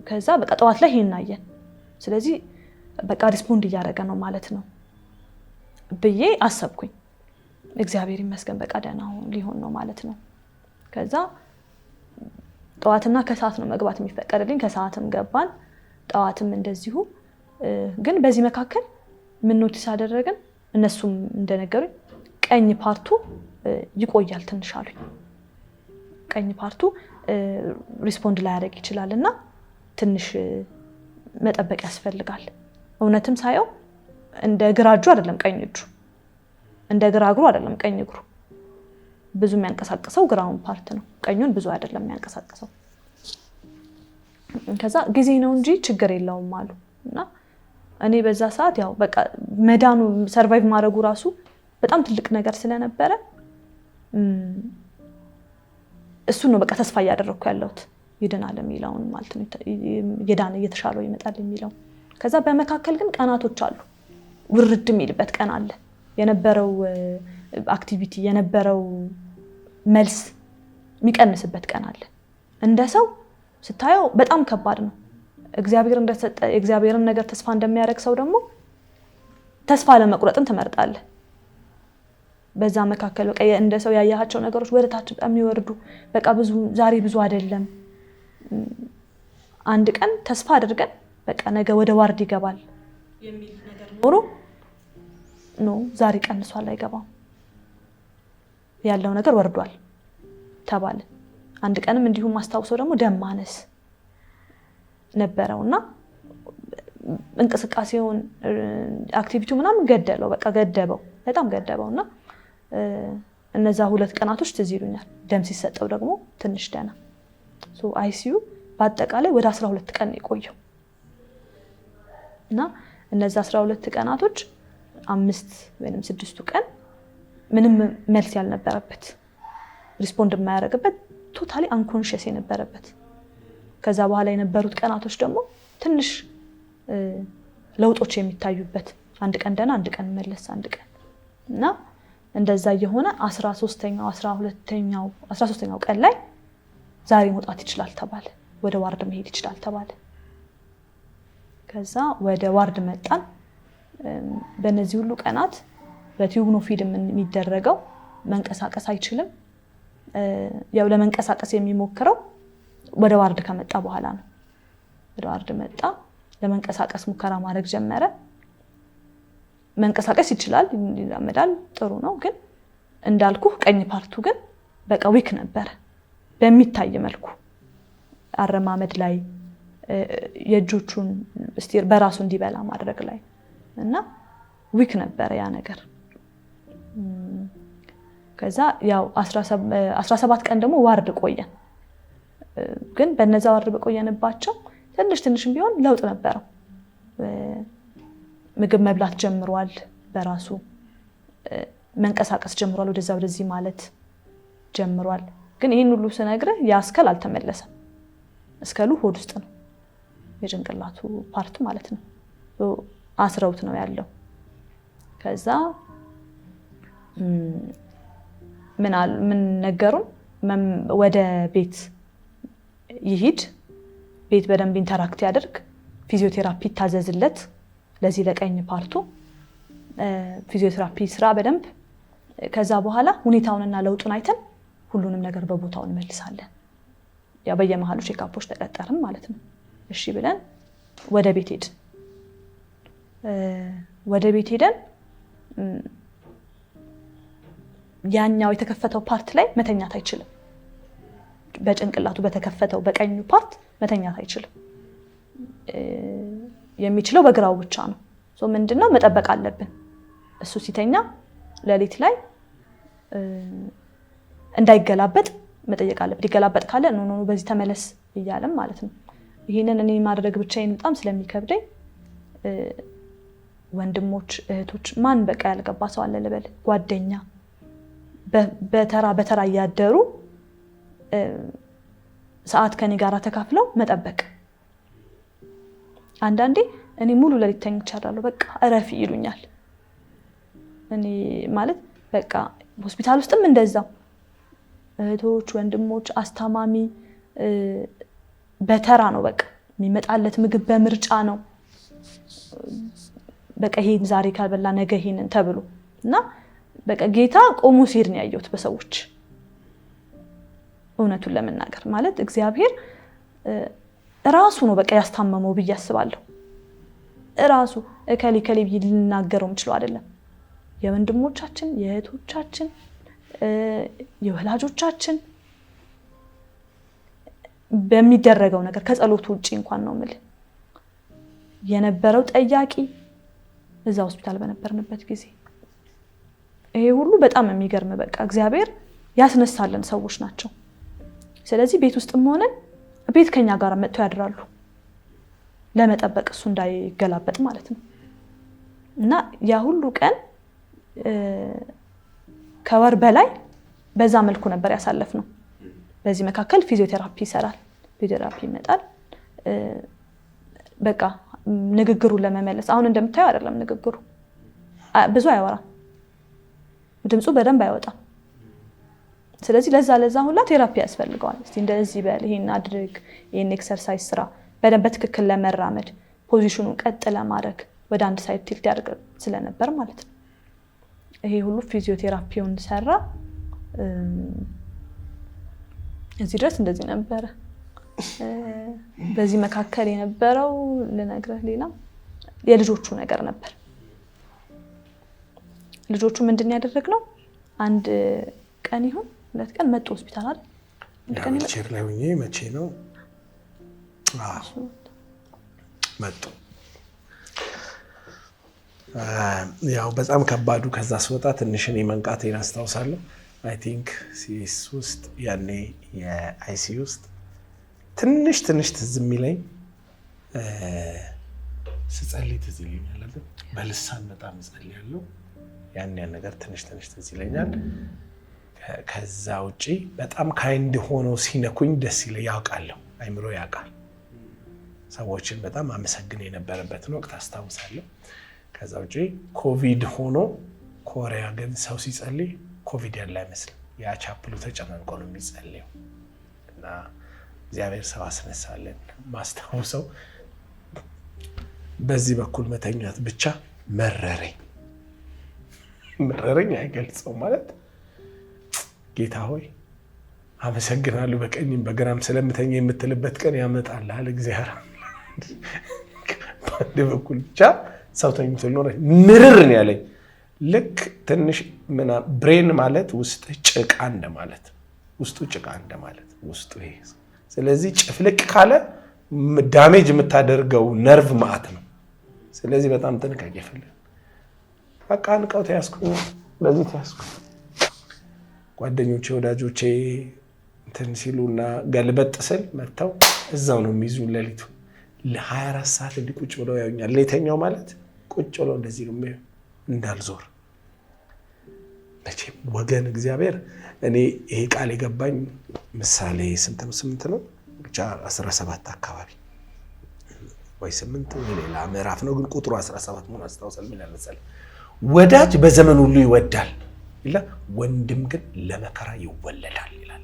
ከዛ በቃ ጠዋት ላይ ይሄን አየን። ስለዚህ በቃ ሪስፖንድ እያደረገ ነው ማለት ነው ብዬ አሰብኩኝ። እግዚአብሔር ይመስገን በቃ ደህና ሊሆን ነው ማለት ነው። ከዛ ጠዋትና ከሰዓት ነው መግባት የሚፈቀድልኝ። ከሰዓትም ገባን ጠዋትም እንደዚሁ። ግን በዚህ መካከል ምን ኖቲስ አደረግን እነሱም እንደነገሩኝ ቀኝ ፓርቱ ይቆያል ትንሽ አሉኝ። ቀኝ ፓርቱ ሪስፖንድ ላይ ያደርግ ይችላልና ትንሽ መጠበቅ ያስፈልጋል። እውነትም ሳየው እንደ ግራ እጁ አይደለም ቀኝ እጁ፣ እንደ ግራ እግሩ አይደለም ቀኝ እግሩ። ብዙ የሚያንቀሳቅሰው ግራውን ፓርት ነው፣ ቀኙን ብዙ አይደለም የሚያንቀሳቅሰው። ከዛ ጊዜ ነው እንጂ ችግር የለውም አሉ። እና እኔ በዛ ሰዓት ያው በቃ መዳኑ ሰርቫይቭ ማድረጉ ራሱ በጣም ትልቅ ነገር ስለነበረ እሱ ነው በቃ ተስፋ እያደረኩ ያለሁት ይድናል የሚለውን ማለት ነው። የዳነ እየተሻለው ይመጣል የሚለው። ከዛ በመካከል ግን ቀናቶች አሉ። ውርድ የሚልበት ቀን አለ። የነበረው አክቲቪቲ የነበረው መልስ የሚቀንስበት ቀን አለ። እንደ ሰው ስታየው በጣም ከባድ ነው። እግዚአብሔር እንደሰጠ የእግዚአብሔርን ነገር ተስፋ እንደሚያደርግ ሰው ደግሞ ተስፋ ለመቁረጥን ትመርጣለህ። በዛ መካከል በቃ እንደ ሰው ያያቸው ነገሮች ወደታች በጣም ይወርዱ። በቃ ዛሬ ብዙ አይደለም። አንድ ቀን ተስፋ አድርገን በቃ ነገ ወደ ዋርድ ይገባል የሚል ነገር ኖሮ ነው ዛሬ ቀንሷል አይገባም ያለው ነገር ወርዷል ተባለ። አንድ ቀንም እንዲሁም ማስታውሰው ደግሞ ደም ማነስ ነበረውና እንቅስቃሴውን አክቲቪቲው ምናምን ገደለው። በቃ ገደበው፣ በጣም ገደበውና እነዛ 2 ቀናቶች ትዝ ይሉኛል። ደም ሲሰጠው ደግሞ ትንሽ ደና አይሲዩ በአጠቃላይ ወደ 12 ቀን የቆየው እና እነዛ 12 ቀናቶች 5 ወይንም 6ቱ ቀን ምንም መልስ ያልነበረበት ሪስፖንድ የማያደርግበት ቶታሊ አንኮንሺየስ የነበረበት ከዛ በኋላ የነበሩት ቀናቶች ደግሞ ትንሽ ለውጦች የሚታዩበት አንድ ቀን ደህና አንድ ቀን መለስ አንድ ቀን እና እንደዛ የሆነ 13ኛው ቀን ላይ ዛሬ መውጣት ይችላል ተባለ ወደ ዋርድ መሄድ ይችላል ተባለ ከዛ ወደ ዋርድ መጣን በእነዚህ ሁሉ ቀናት በቲዩብ ነው ፊድ የሚደረገው መንቀሳቀስ አይችልም ያው ለመንቀሳቀስ የሚሞክረው ወደ ዋርድ ከመጣ በኋላ ነው ወደ ዋርድ መጣ ለመንቀሳቀስ ሙከራ ማድረግ ጀመረ መንቀሳቀስ ይችላል ይራመዳል ጥሩ ነው ግን እንዳልኩ ቀኝ ፓርቱ ግን በቃ ዊክ ነበር በሚታይ መልኩ አረማመድ ላይ የእጆቹን ስቲር በራሱ እንዲበላ ማድረግ ላይ እና ዊክ ነበር ያ ነገር ከዛ ያው 17 ቀን ደግሞ ዋርድ ቆየን ግን በነዛ ዋርድ በቆየንባቸው ትንሽም ቢሆን ለውጥ ነበረው ምግብ መብላት ጀምሯል በራሱ መንቀሳቀስ ጀምሯል ወደዛ ወደዚህ ማለት ጀምሯል ግን ይሄን ሁሉ ስነግርህ ያስከል አልተመለሰም እስከሉ ሆድ ውስጥ ነው የጭንቅላቱ ፓርት ማለት ነው አስረውት ነው ያለው ከዛ ምን ነገሩን ወደ ቤት ይሂድ ቤት በደንብ ኢንተራክት ያደርግ ፊዚዮቴራፒ ታዘዝለት ለዚህ ለቀኝ ፓርቱ ፊዚዮቴራፒ ስራ በደንብ ከዛ በኋላ ሁኔታውንና ለውጡን አይተን ሁሉንም ነገር በቦታው እንመልሳለን ያ በየመሃሉ ቼክአፖች ተቀጠርን ማለት ነው እሺ ብለን ወደ ቤት ሄደን ያኛው የተከፈተው ፓርት ላይ መተኛት አይችልም በጭንቅላቱ በተከፈተው በቀኙ ፓርት መተኛት አይችልም የሚችለው በግራው ብቻ ነው ምንድነው መጠበቅ አለብን እሱ ሲተኛ ሌሊት ላይ እንዳይገላበጥ መጠየቅ አለብን ይገላበጥ ካለ ነው በዚህ ተመለስ ይያለም ማለት ነው ይሄንን እኔ ማድረግ ብቻዬን በጣም ስለሚከብደኝ ወንድሞች እህቶች ማን በቃ ያልገባ ሰው አለ ልበል ጓደኛ በተራ ያደሩ ሰዓት ከኔ ጋር ተካፍለው መጠበቅ አንዳንዴ እኔ ሙሉ ለሊት ተኝቻለሁ በቃ እረፊ ይሉኛል እኔ ማለት በቃ ሆስፒታል ውስጥም እንደዛው እህቶች ወንድሞች አስተማሚ በተራ ነው በቃ የሚመጣለት ምግብ በምርጫ ነው በቃ ይሄን ዛሬ ካልበላ ነገ ይሄንን ተብሎ እና በቃ ጌታ ቆሞ ሲሄድ ነው ያየሁት በሰዎች እውነቱን ለመናገር ማለት እግዚአብሔር ራሱ ነው በቃ ያስታመመው ብዬ አስባለሁ ራሱ ከሊ ሊናገረው ምችለው አይደለም የወንድሞቻችን የእህቶቻችን የወላጆቻችን በሚደረገው ነገር ከጸሎቱ ውጪ እንኳን ነው ማለት የነበረው ጠያቂ እዛ ሆስፒታል በነበርንበት ጊዜ ይሄ ሁሉ በጣም የሚገርም በቃ እግዚአብሔር ያስነሳልን ሰዎች ናቸው ስለዚህ ቤት ውስጥም ሆነን ቤት ከኛ ጋር መጥተው ያድራሉ ለመጠበቅ እሱ እንዳይገላበጥ ማለት ነው እና ያ ሁሉ ቀን ከወር በላይ በዛ መልኩ ነበር ያሳለፍነው በዚህ መካከል ፊዚዮቴራፒ ይሰራል ፊዚዮቴራፒ ይመጣል በቃ ንግግሩን ለመመለስ አሁን እንደምታየው አይደለም ንግግሩ ብዙ አያወራም ድምጹ በደንብ አይወጣም ስለዚህ ለዛ ሁላ ቴራፒ ያስፈልገዋል እስቲ እንደዚህ በል ይሄን አድርግ ይሄን ኤክሰርሳይዝ ስራ በደንብ በትክክል ለመራመድ ፖዚሽኑን ቀጥ ለማድረግ ወደ አንድ ሳይድ ቲልት ያደርግ ስለነበር ማለት ነው ይሄ ሁሉ ፊዚዮቴራፒውን ሰራ እዚህ ድረስ እንደዚህ ነበር በዚህ መካከል የነበረው ልነግርህ ሌላ የልጆቹ ነገር ነበር ልጆቹ ምንድን ያደረግነው አንድ ቀን ይሁን ሁለት ቀን መጡ ሆስፒታል አይደል ቀን ቼር ላይ ሆኜ መቼ ነው መጡ ያው በጣም ከባዱ ከዛ ስወጣ ትንሽ እኔ መንቃቴን አስታውሳለሁ አይ ቲንክ ሲስ ውስጥ ያኔ የአይሲ ውስጥ ትንሽ ትዝ የሚለኝ ስጸልይ ትዝ ይለኛል አይደል? በልሳን በጣም እጸልያለሁ። ያን ነገር ትንሽ ትዝ ይለኛል። ከዛ ውጪ በጣም ካይንድ ሆነው ሲነኩኝ ደስ ይለኝ ያውቃለሁ። አይምሮ ያውቃል። ሰዎችን በጣም አመሰግን የነበረበትን ወቅት አስታውሳለሁ። ከዛ ውጪ ኮቪድ ሆኖ ኮሪያ ግን ሰው ሲጸልይ ኮቪድ ያለ አይመስልም። ያ ቻፕሉ ተጨናንቆ ነው የሚጸልየው እና እግዚአብሔር ሰው አስነሳለን። ማስታውሰው በዚህ በኩል መተኛት ብቻ መረረኝ አይገልጸው ማለት ጌታ ሆይ አመሰግናለሁ በቀኝም በግራም ስለምተኛ የምትልበት ቀን ያመጣልሃል እግዚአብሔር። በአንድ በኩል ብቻ ሰው ተኝቶ ኖረ ምርር ነው ያለኝ። ልክ ትንሽ ብሬን ማለት ውስጥ ጭቃ እንደማለት ውስጡ ጭቃ እንደማለት ውስጡ ይሄ። ስለዚህ ጭፍልቅ ካለ ዳሜጅ የምታደርገው ነርቭ ማዕት ነው። ስለዚህ በጣም ጥንቃቄ ይፈልጋል። በቃ ንቀው ተያዝኩ፣ በዚህ ተያዝኩ። ጓደኞቼ ወዳጆቼ እንትን ሲሉና ገልበጥ ስል መጥተው እዛው ነው የሚይዙ። ሌሊቱ ለ24 ሰዓት እንዲህ ቁጭ ብለው ያዩኛል። ሌተኛው ማለት ቁጭ ብለው እንደዚህ ነው የሚያዩ እንዳልዞር። መቼም ወገን እግዚአብሔር እኔ ይሄ ቃል የገባኝ ምሳሌ 8 ነው ብቻ 17 አካባቢ ወይ 8 ወይ ሌላ ምዕራፍ ነው ግን ቁጥሩ 17 መሆኑን አስታውሳለሁ። ምን ያመሰለ ወዳጅ በዘመን ሁሉ ይወዳል ይላል፣ ወንድም ግን ለመከራ ይወለዳል ይላል።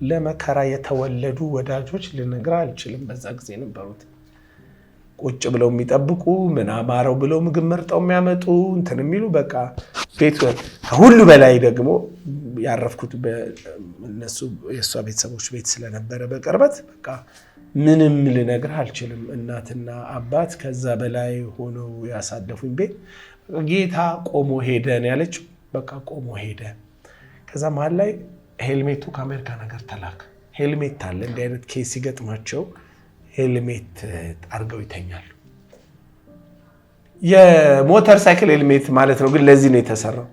ለመከራ የተወለዱ ወዳጆች ልነግራ አልችልም። በዛ ጊዜ ነበሩት ቁጭ ብለው የሚጠብቁ ምን አማረው ብለው ምግብ መርጠው የሚያመጡ እንትን የሚሉ በቃ ቤት። ከሁሉ በላይ ደግሞ ያረፍኩት በእነሱ የእሷ ቤተሰቦች ቤት ስለነበረ በቅርበት በቃ ምንም ልነግርህ አልችልም። እናትና አባት ከዛ በላይ ሆነው ያሳደፉኝ ቤት ጌታ ቆሞ ሄደ ነው ያለችው። በቃ ቆሞ ሄደ። ከዛ መሀል ላይ ሄልሜቱ ከአሜሪካ ነገር ተላከ። ሄልሜት አለ እንዲህ አይነት ኬስ ሲገጥማቸው ሄልሜት አድርገው ይተኛሉ። የሞተር ሳይክል ሄልሜት ማለት ነው ግን ለዚህ ነው የተሰራው።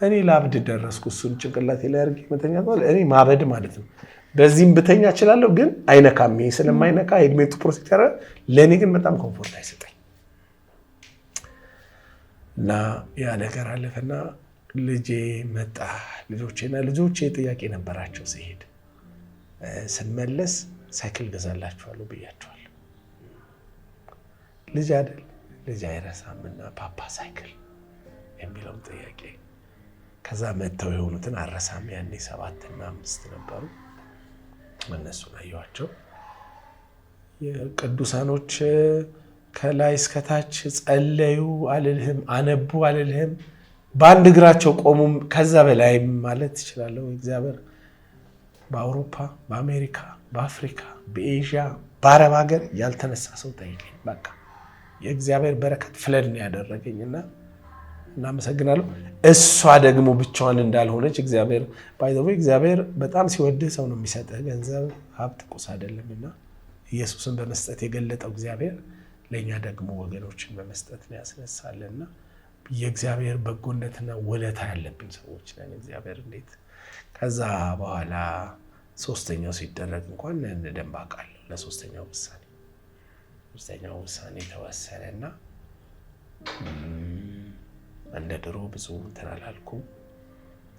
እኔ ላብድ ደረስኩ። እሱን ጭንቅላቴ ላይ አድርጌ መተኛት ማለት እኔ ማበድ ማለት ነው። በዚህም ብተኛ እችላለሁ ግን አይነካም። ይሄ ስለማይነካ ሄልሜቱ ፕሮቴክተር ለእኔ ግን በጣም ኮምፎርት አይሰጠኝ እና ያ ነገር አለፈና ልጄ መጣ። ልጆቼ ጥያቄ ነበራቸው። ሲሄድ ስንመለስ ሳይክል ገዛላችኋለሁ ብያቸዋለሁ። ልጅ አይደል ልጅ አይረሳምና ፓፓ ሳይክል የሚለውን ጥያቄ ከዛ መተው የሆኑትን አረሳም። ያኔ 7 እና 5 ነበሩ። እነሱን አየኋቸው። የቅዱሳኖች ከላይ እስከታች ጸለዩ አልልህም፣ አነቡ አልልህም፣ በአንድ እግራቸው ቆሙ። ከዛ በላይ ማለት ትችላለሁ። እግዚአብሔር በአውሮፓ፣ በአሜሪካ፣ በአፍሪካ፣ በኤዥያ፣ በአረብ ሀገር ያልተነሳ ሰው ጠይቀኝ። በቃ የእግዚአብሔር በረከት ፍለድ ነው ያደረገኝና እናመሰግናለሁ። እሷ ደግሞ ብቻዋን እንዳልሆነች እግዚአብሔር በጣም ሲወድህ ሰው ነው የሚሰጥህ። ገንዘብ ሀብት ቁስ አይደለምና ኢየሱስን በመስጠት የገለጠው እግዚአብሔር ለእኛ ደግሞ ወገኖችን በመስጠት ነው ያስነሳልና የእግዚአብሔር በጎነትና ውለታ ያለብን ሰዎች ነን። እግዚአብሔር እንዴት ከዛ በኋላ ሶስተኛው ሲደረግ እንኳን እንደደንብ አውቃለሁ። ለሶስተኛው ውሳኔ ተወሰነና እንደ ድሮ ብዙ እንትን አላልኩም።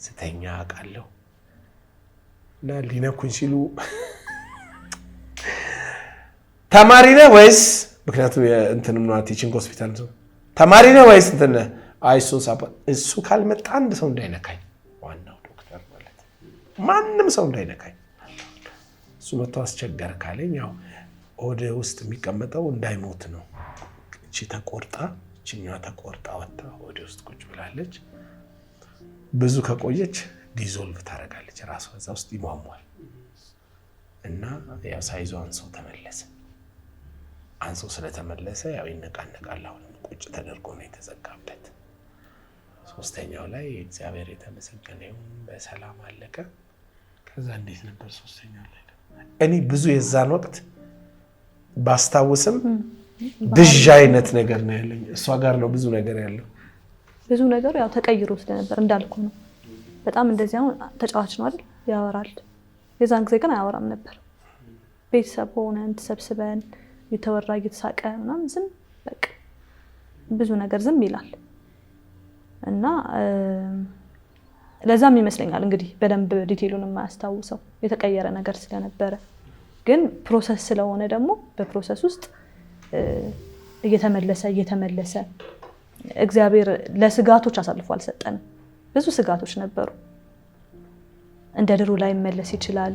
ስተኛ አውቃለሁ እና ሊነኩኝ ሲሉ ተማሪ ነህ ወይስ ምክንያቱም እንትንና ቲቺንግ ሆስፒታል ነው ተማሪ ነህ ወይስ እንትን እሱ ካልመጣ አንድ ሰው እንዳይነካኝ፣ ዋናው ዶክተር ማለት ማንም ሰው እንዳይነካኝ እሱ መጥቶ አስቸገር ካለኝ ያው ወደ ውስጥ የሚቀመጠው እንዳይሞት ነው። እቺ ተቆርጣ ወጣ ወደ ውስጥ ቁጭ ብላለች። ብዙ ከቆየች ዲዞልቭ ታደርጋለች ራሷ እዛ ውስጥ ይሟሟል እና ያው ሳይዞ አንሶ ስለተመለሰ ያው ይነቃነቃል። አሁን ቁጭ ተደርጎ ነው የተዘጋበት። ሶስተኛው ላይ እግዚአብሔር የተመሰገነ ይሁን በሰላም አለቀ። ከዛ እንዴት ነበር ሶስተኛው ላይ እኔ ብዙ የዛን ወቅት ባስታውስም ብዥ አይነት ነገር ነው ያለኝ። እሷ ጋር ነው ብዙ ነገር ያለው። ብዙ ነገር ያው ተቀይሮ ስለነበር እንዳልኩ ነው። በጣም እንደዚህ አሁን ተጫዋች ነው አይደል? ያወራል። የዛን ጊዜ ግን አያወራም ነበር። ቤተሰብ ሆነን ተሰብስበን የተወራ እየተሳቀ ምናምን ዝም በቃ ብዙ ነገር ዝም ይላል እና ለዛም ይመስለኛል እንግዲህ በደንብ ዲቴሉን የማያስታውሰው የተቀየረ ነገር ስለነበረ ግን ፕሮሰስ ስለሆነ ደግሞ በፕሮሰስ ውስጥ እየተመለሰ እግዚአብሔር ለስጋቶች አሳልፎ አልሰጠንም። ብዙ ስጋቶች ነበሩ። እንደ ድሮ ላይ መለስ ይችላል፣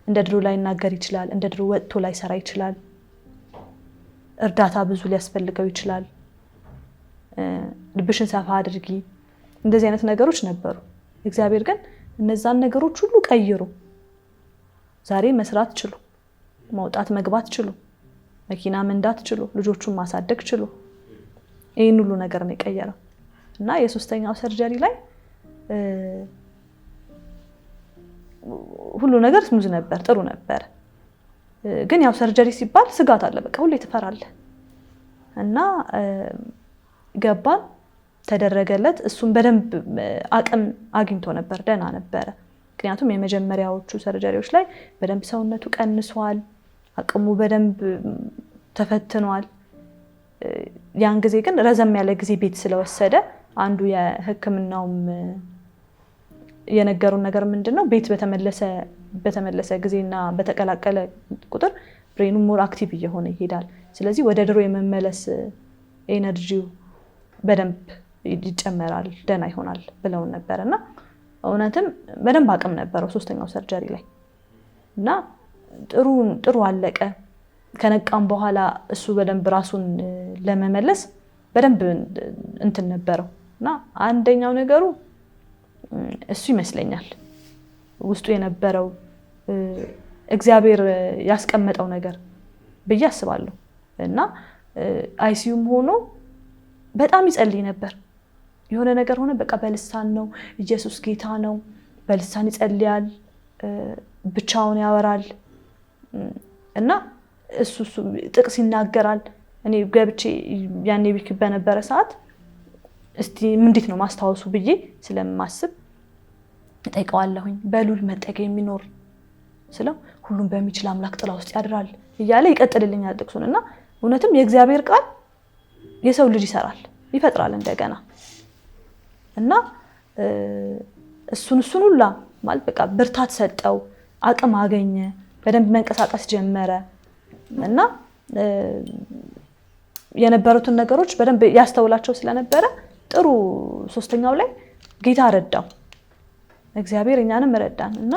እንደ ድሮ ላይ ይናገር ይችላል፣ እንደ ድሮ ወጥቶ ላይ ሰራ ይችላል፣ እርዳታ ብዙ ሊያስፈልገው ይችላል፣ ልብሽን ሰፋ አድርጊ፣ እንደዚህ አይነት ነገሮች ነበሩ። እግዚአብሔር ግን እነዛን ነገሮች ሁሉ ቀይሮ ዛሬ መስራት ችሉ፣ መውጣት መግባት ችሉ፣ መኪና መንዳት ችሉ፣ ልጆቹን ማሳደግ ችሉ። ይሄን ሁሉ ነገር ነው የቀየረው እና የሶስተኛው ሰርጀሪ ላይ ሁሉ ነገር ስሙዝ ነበር፣ ጥሩ ነበር። ግን ያው ሰርጀሪ ሲባል ስጋት አለ፣ በቃ ሁሌ ትፈራለህ እና ገባን፣ ተደረገለት። እሱም በደንብ አቅም አግኝቶ ነበር፣ ደህና ነበረ። ምክንያቱም የመጀመሪያዎቹ ሰርጀሪዎች ላይ በደንብ ሰውነቱ ቀንሷል፣ አቅሙ በደንብ ተፈትኗል። ያን ጊዜ ግን ረዘም ያለ ጊዜ ቤት ስለወሰደ አንዱ የሕክምናውም የነገሩን ነገር ምንድነው ቤት በተመለሰ ጊዜና በተቀላቀለ ቁጥር ብሬኑ ሞር አክቲቭ እየሆነ ይሄዳል። ስለዚህ ወደ ድሮ የመመለስ ኤነርጂው በደንብ ይጨመራል፣ ደህና ይሆናል ብለውን ነበርና እውነትም በደንብ አቅም ነበረው ሶስተኛው ሰርጀሪ ላይ እና ጥሩ አለቀ። ከነቃም በኋላ እሱ በደንብ ራሱን ለመመለስ በደንብ እንትን ነበረው እና አንደኛው ነገሩ እሱ ይመስለኛል ውስጡ የነበረው እግዚአብሔር ያስቀመጠው ነገር ብዬ አስባለሁ። እና አይሲዩም ሆኖ በጣም ይጸልይ ነበር። የሆነ ነገር ሆነ በቃ በልሳን ነው፣ ኢየሱስ ጌታ ነው፣ በልሳን ይጸልያል፣ ብቻውን ያወራል እና እሱ ጥቅስ ይናገራል። እኔ ገብቼ ያኔ ቢክ በነበረ ሰዓት እስቲ እንዴት ነው ማስታወሱ ብዬ ስለማስብ እጠይቀዋለሁኝ። በሉል መጠጊያ የሚኖር ስለው ሁሉም በሚችል አምላክ ጥላ ውስጥ ያድራል እያለ ይቀጥልልኛል ጥቅሱን እና እውነትም የእግዚአብሔር ቃል የሰው ልጅ ይሰራል፣ ይፈጥራል እንደገና እና እሱን ሁላ ማለት በቃ ብርታት ሰጠው፣ አቅም አገኘ፣ በደንብ መንቀሳቀስ ጀመረ እና የነበሩትን ነገሮች በደንብ ያስተውላቸው ስለነበረ ጥሩ ሶስተኛው ላይ ጌታ ረዳው፣ እግዚአብሔር እኛንም ረዳን እና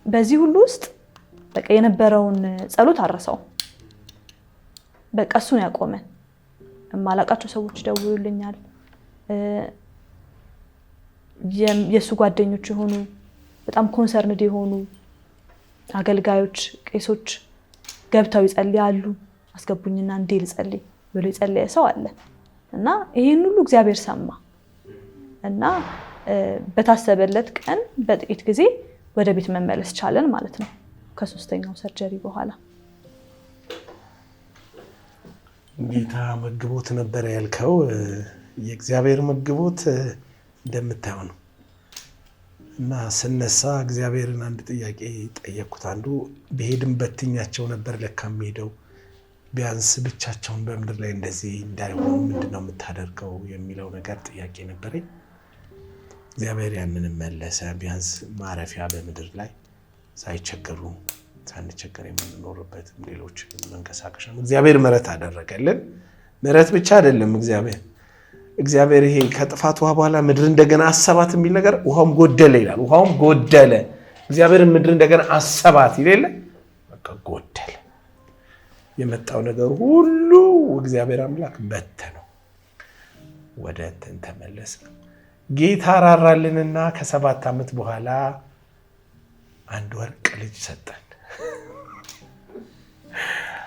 በዚህ ሁሉ ውስጥ በቃ የነበረውን ጸሎት አረሰው። በቃ እሱን ያቆመን። የማላውቃቸው ሰዎች ደውሉልኛል፣ የእሱ ጓደኞች የሆኑ በጣም ኮንሰርንድ የሆኑ አገልጋዮች፣ ቄሶች ገብተው ይጸልያሉ። አስገቡኝና እንዴ ልጸልይ ብሎ የጸለየ ሰው አለ እና ይሄን ሁሉ እግዚአብሔር ሰማ እና በታሰበለት ቀን በጥቂት ጊዜ ወደ ቤት መመለስ ቻለን ማለት ነው ከሶስተኛው ሰርጀሪ በኋላ። ጌታ መግቦት ነበር ያልከው፣ የእግዚአብሔር መግቦት እንደምታየው ነው እና ስነሳ እግዚአብሔርን አንድ ጥያቄ ጠየቅኩት። አንዱ ብሄድም በትኛቸው ነበር ለካ የሚሄደው፣ ቢያንስ ብቻቸውን በምድር ላይ እንደዚህ እንዳይሆኑ ምንድነው የምታደርገው የሚለው ነገር ጥያቄ ነበረኝ። እግዚአብሔር ያንን መለሰ። ቢያንስ ማረፊያ በምድር ላይ ሳይቸገሩ ሳንቸገር የምንኖርበት ሌሎች መንቀሳቀሻ እግዚአብሔር ምሕረት አደረገልን። ምሕረት ብቻ አይደለም እግዚአብሔር ይሄ ከጥፋት ውሃ በኋላ ምድር እንደገና አሰባት የሚል ነገር ውሃውም ጎደለ ይላል። ውሃውም ጎደለ፣ እግዚአብሔር ምድር እንደገና አሰባት ይላል። በቃ ጎደለ። የመጣው ነገር ሁሉ እግዚአብሔር አምላክ በተነው፣ ወደ እንትን ተመለሰ። ጌታ ራራልንና ከ7 ዓመት በኋላ አንድ ወርቅ ልጅ ሰጠን።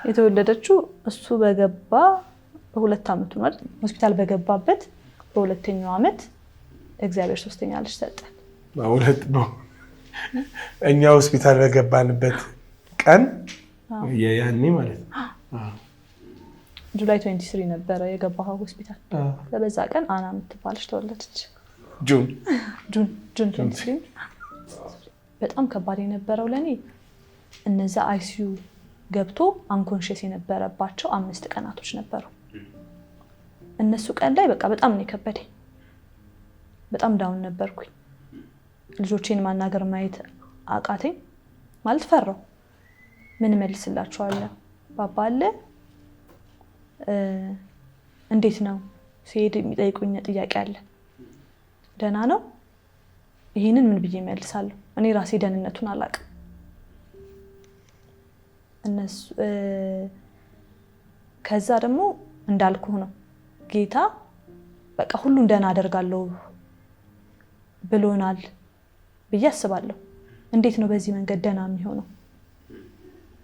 የተወለደችው እሱ በገባ በ2 ዓመቱ ነው። ሆስፒታል በገባበት በ2ኛው ዓመት እግዚአብሔር ሶስተኛ ልጅ ሰጠን። እኛ ሆስፒታል በገባንበት ቀን ያኔ ማለት ነው ጁላይ 23 ነበረ የገባው ሆስፒታል። በዛ ቀን አና የምትባልሽ ተወለደች። ጁን 23 በጣም ከባድ የነበረው ለኔ እነዛ አይሲዩ ገብቶ አንኮንሽስ የነበረባቸው 5 ቀናቶች ነበሩ። እነሱ ቀን ላይ በቃ በጣም ነው የከበደኝ። በጣም ዳውን ነበርኩኝ። ልጆቼን ማናገር ማየት አቃተኝ። ማለት ፈራው። ምን መልስላቸዋለሁ? ባባ አለ እንዴት ነው ሲሄድ የሚጠይቁኝ ጥያቄ አለ። ደህና ነው? ይሄንን ምን ብዬ መልሳለሁ? እኔ ራሴ ደህንነቱን አላውቅም። እነሱ ከዛ ደግሞ እንዳልኩህ ነው ጌታ በቃ ሁሉን ደህና አደርጋለሁ ብሎናል ብዬ አስባለሁ። እንዴት ነው በዚህ መንገድ ደህና የሚሆነው?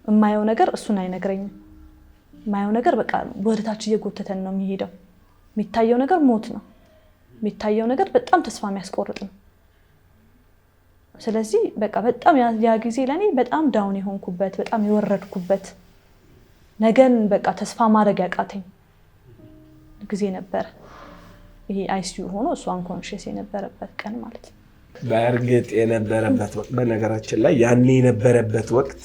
የማየው ነገር እሱን አይነግረኝም። የማየው ነገር በቃ ወደታች እየጎተተን ነው የሚሄደው። የሚታየው ነገር ሞት ነው። የሚታየው ነገር በጣም ተስፋ የሚያስቆርጥ ነው። ስለዚህ በቃ በጣም ያ ጊዜ ለኔ በጣም ዳውን የሆንኩበት በጣም የወረድኩበት ነገን በቃ ተስፋ ማድረግ ያቃተኝ ጊዜ ነበር። ይሄ አይሲዩ ሆኖ እሱ አንኮንሺየስ የነበረበት ቀን ማለት ነው። በእርግጥ የነበረበት ወቅት በነገራችን ላይ ያኔ የነበረበት ወቅት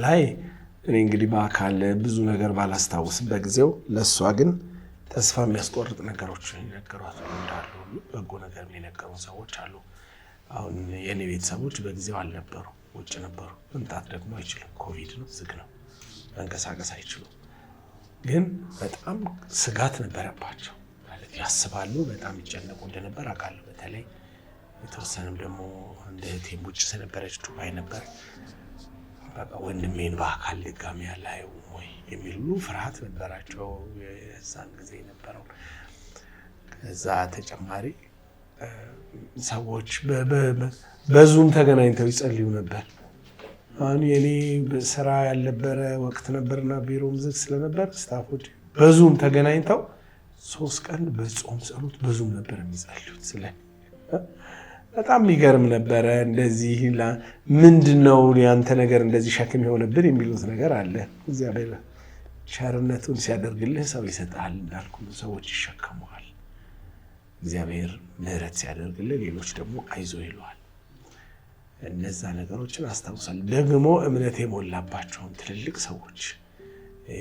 ላይ እኔ እንግዲህ በአካል ብዙ ነገር ባላስታውስም በጊዜው ለእሷ ግን ተስፋ የሚያስቆርጥ ነገሮች ይነገሯት እንዳሉ በጎ ነገር የሚነገሩ ሰዎች አሉ። አሁን የኔ ቤተሰቦች በጊዜው አልነበሩ፣ ውጭ ነበሩ። መምጣት ደግሞ አይችልም፣ ኮቪድ ነው፣ ዝግ ነው፣ መንቀሳቀስ አይችሉም። ግን በጣም ስጋት ነበረባቸው ማለት ያስባሉ፣ በጣም ይጨነቁ እንደነበር አውቃለሁ። በተለይ የተወሰነም ደግሞ እንደ እህቴም ውጭ ስለነበረች ዱባይ ነበር። በቃ ወንድሜን በአካል ድጋሚ ያላየው ወይ የሚል ሁሉ ፍርሃት ነበራቸው የዛን ጊዜ ነበረው። ከዛ ተጨማሪ ሰዎች በዙም ተገናኝተው ይጸልዩ ነበር። አሁን የኔ ስራ ያልነበረ ወቅት ነበርና ቢሮም ዝግ ስለነበር ስታፎች በዙም ተገናኝተው 3 ቀን በጾም ጸሎት በዙም ነበር የሚጸልዩት። ስለ በጣም የሚገርም ነበረ። እንደዚህ ምንድነው ያንተ ነገር እንደዚህ ሸክም የሆነብን የሚሉት ነገር አለ። እግዚአብሔር ቸርነቱን ሲያደርግልህ ሰው ይሰጣል። እንዳልኩ ሰዎች ይሸከመዋል። እግዚአብሔር ምሕረት ሲያደርግልህ ሌሎች ደግሞ አይዞ ይለዋል። እነዛ ነገሮችን አስታውሳለሁ። ደግሞ እምነት የሞላባቸውን ትልልቅ ሰዎች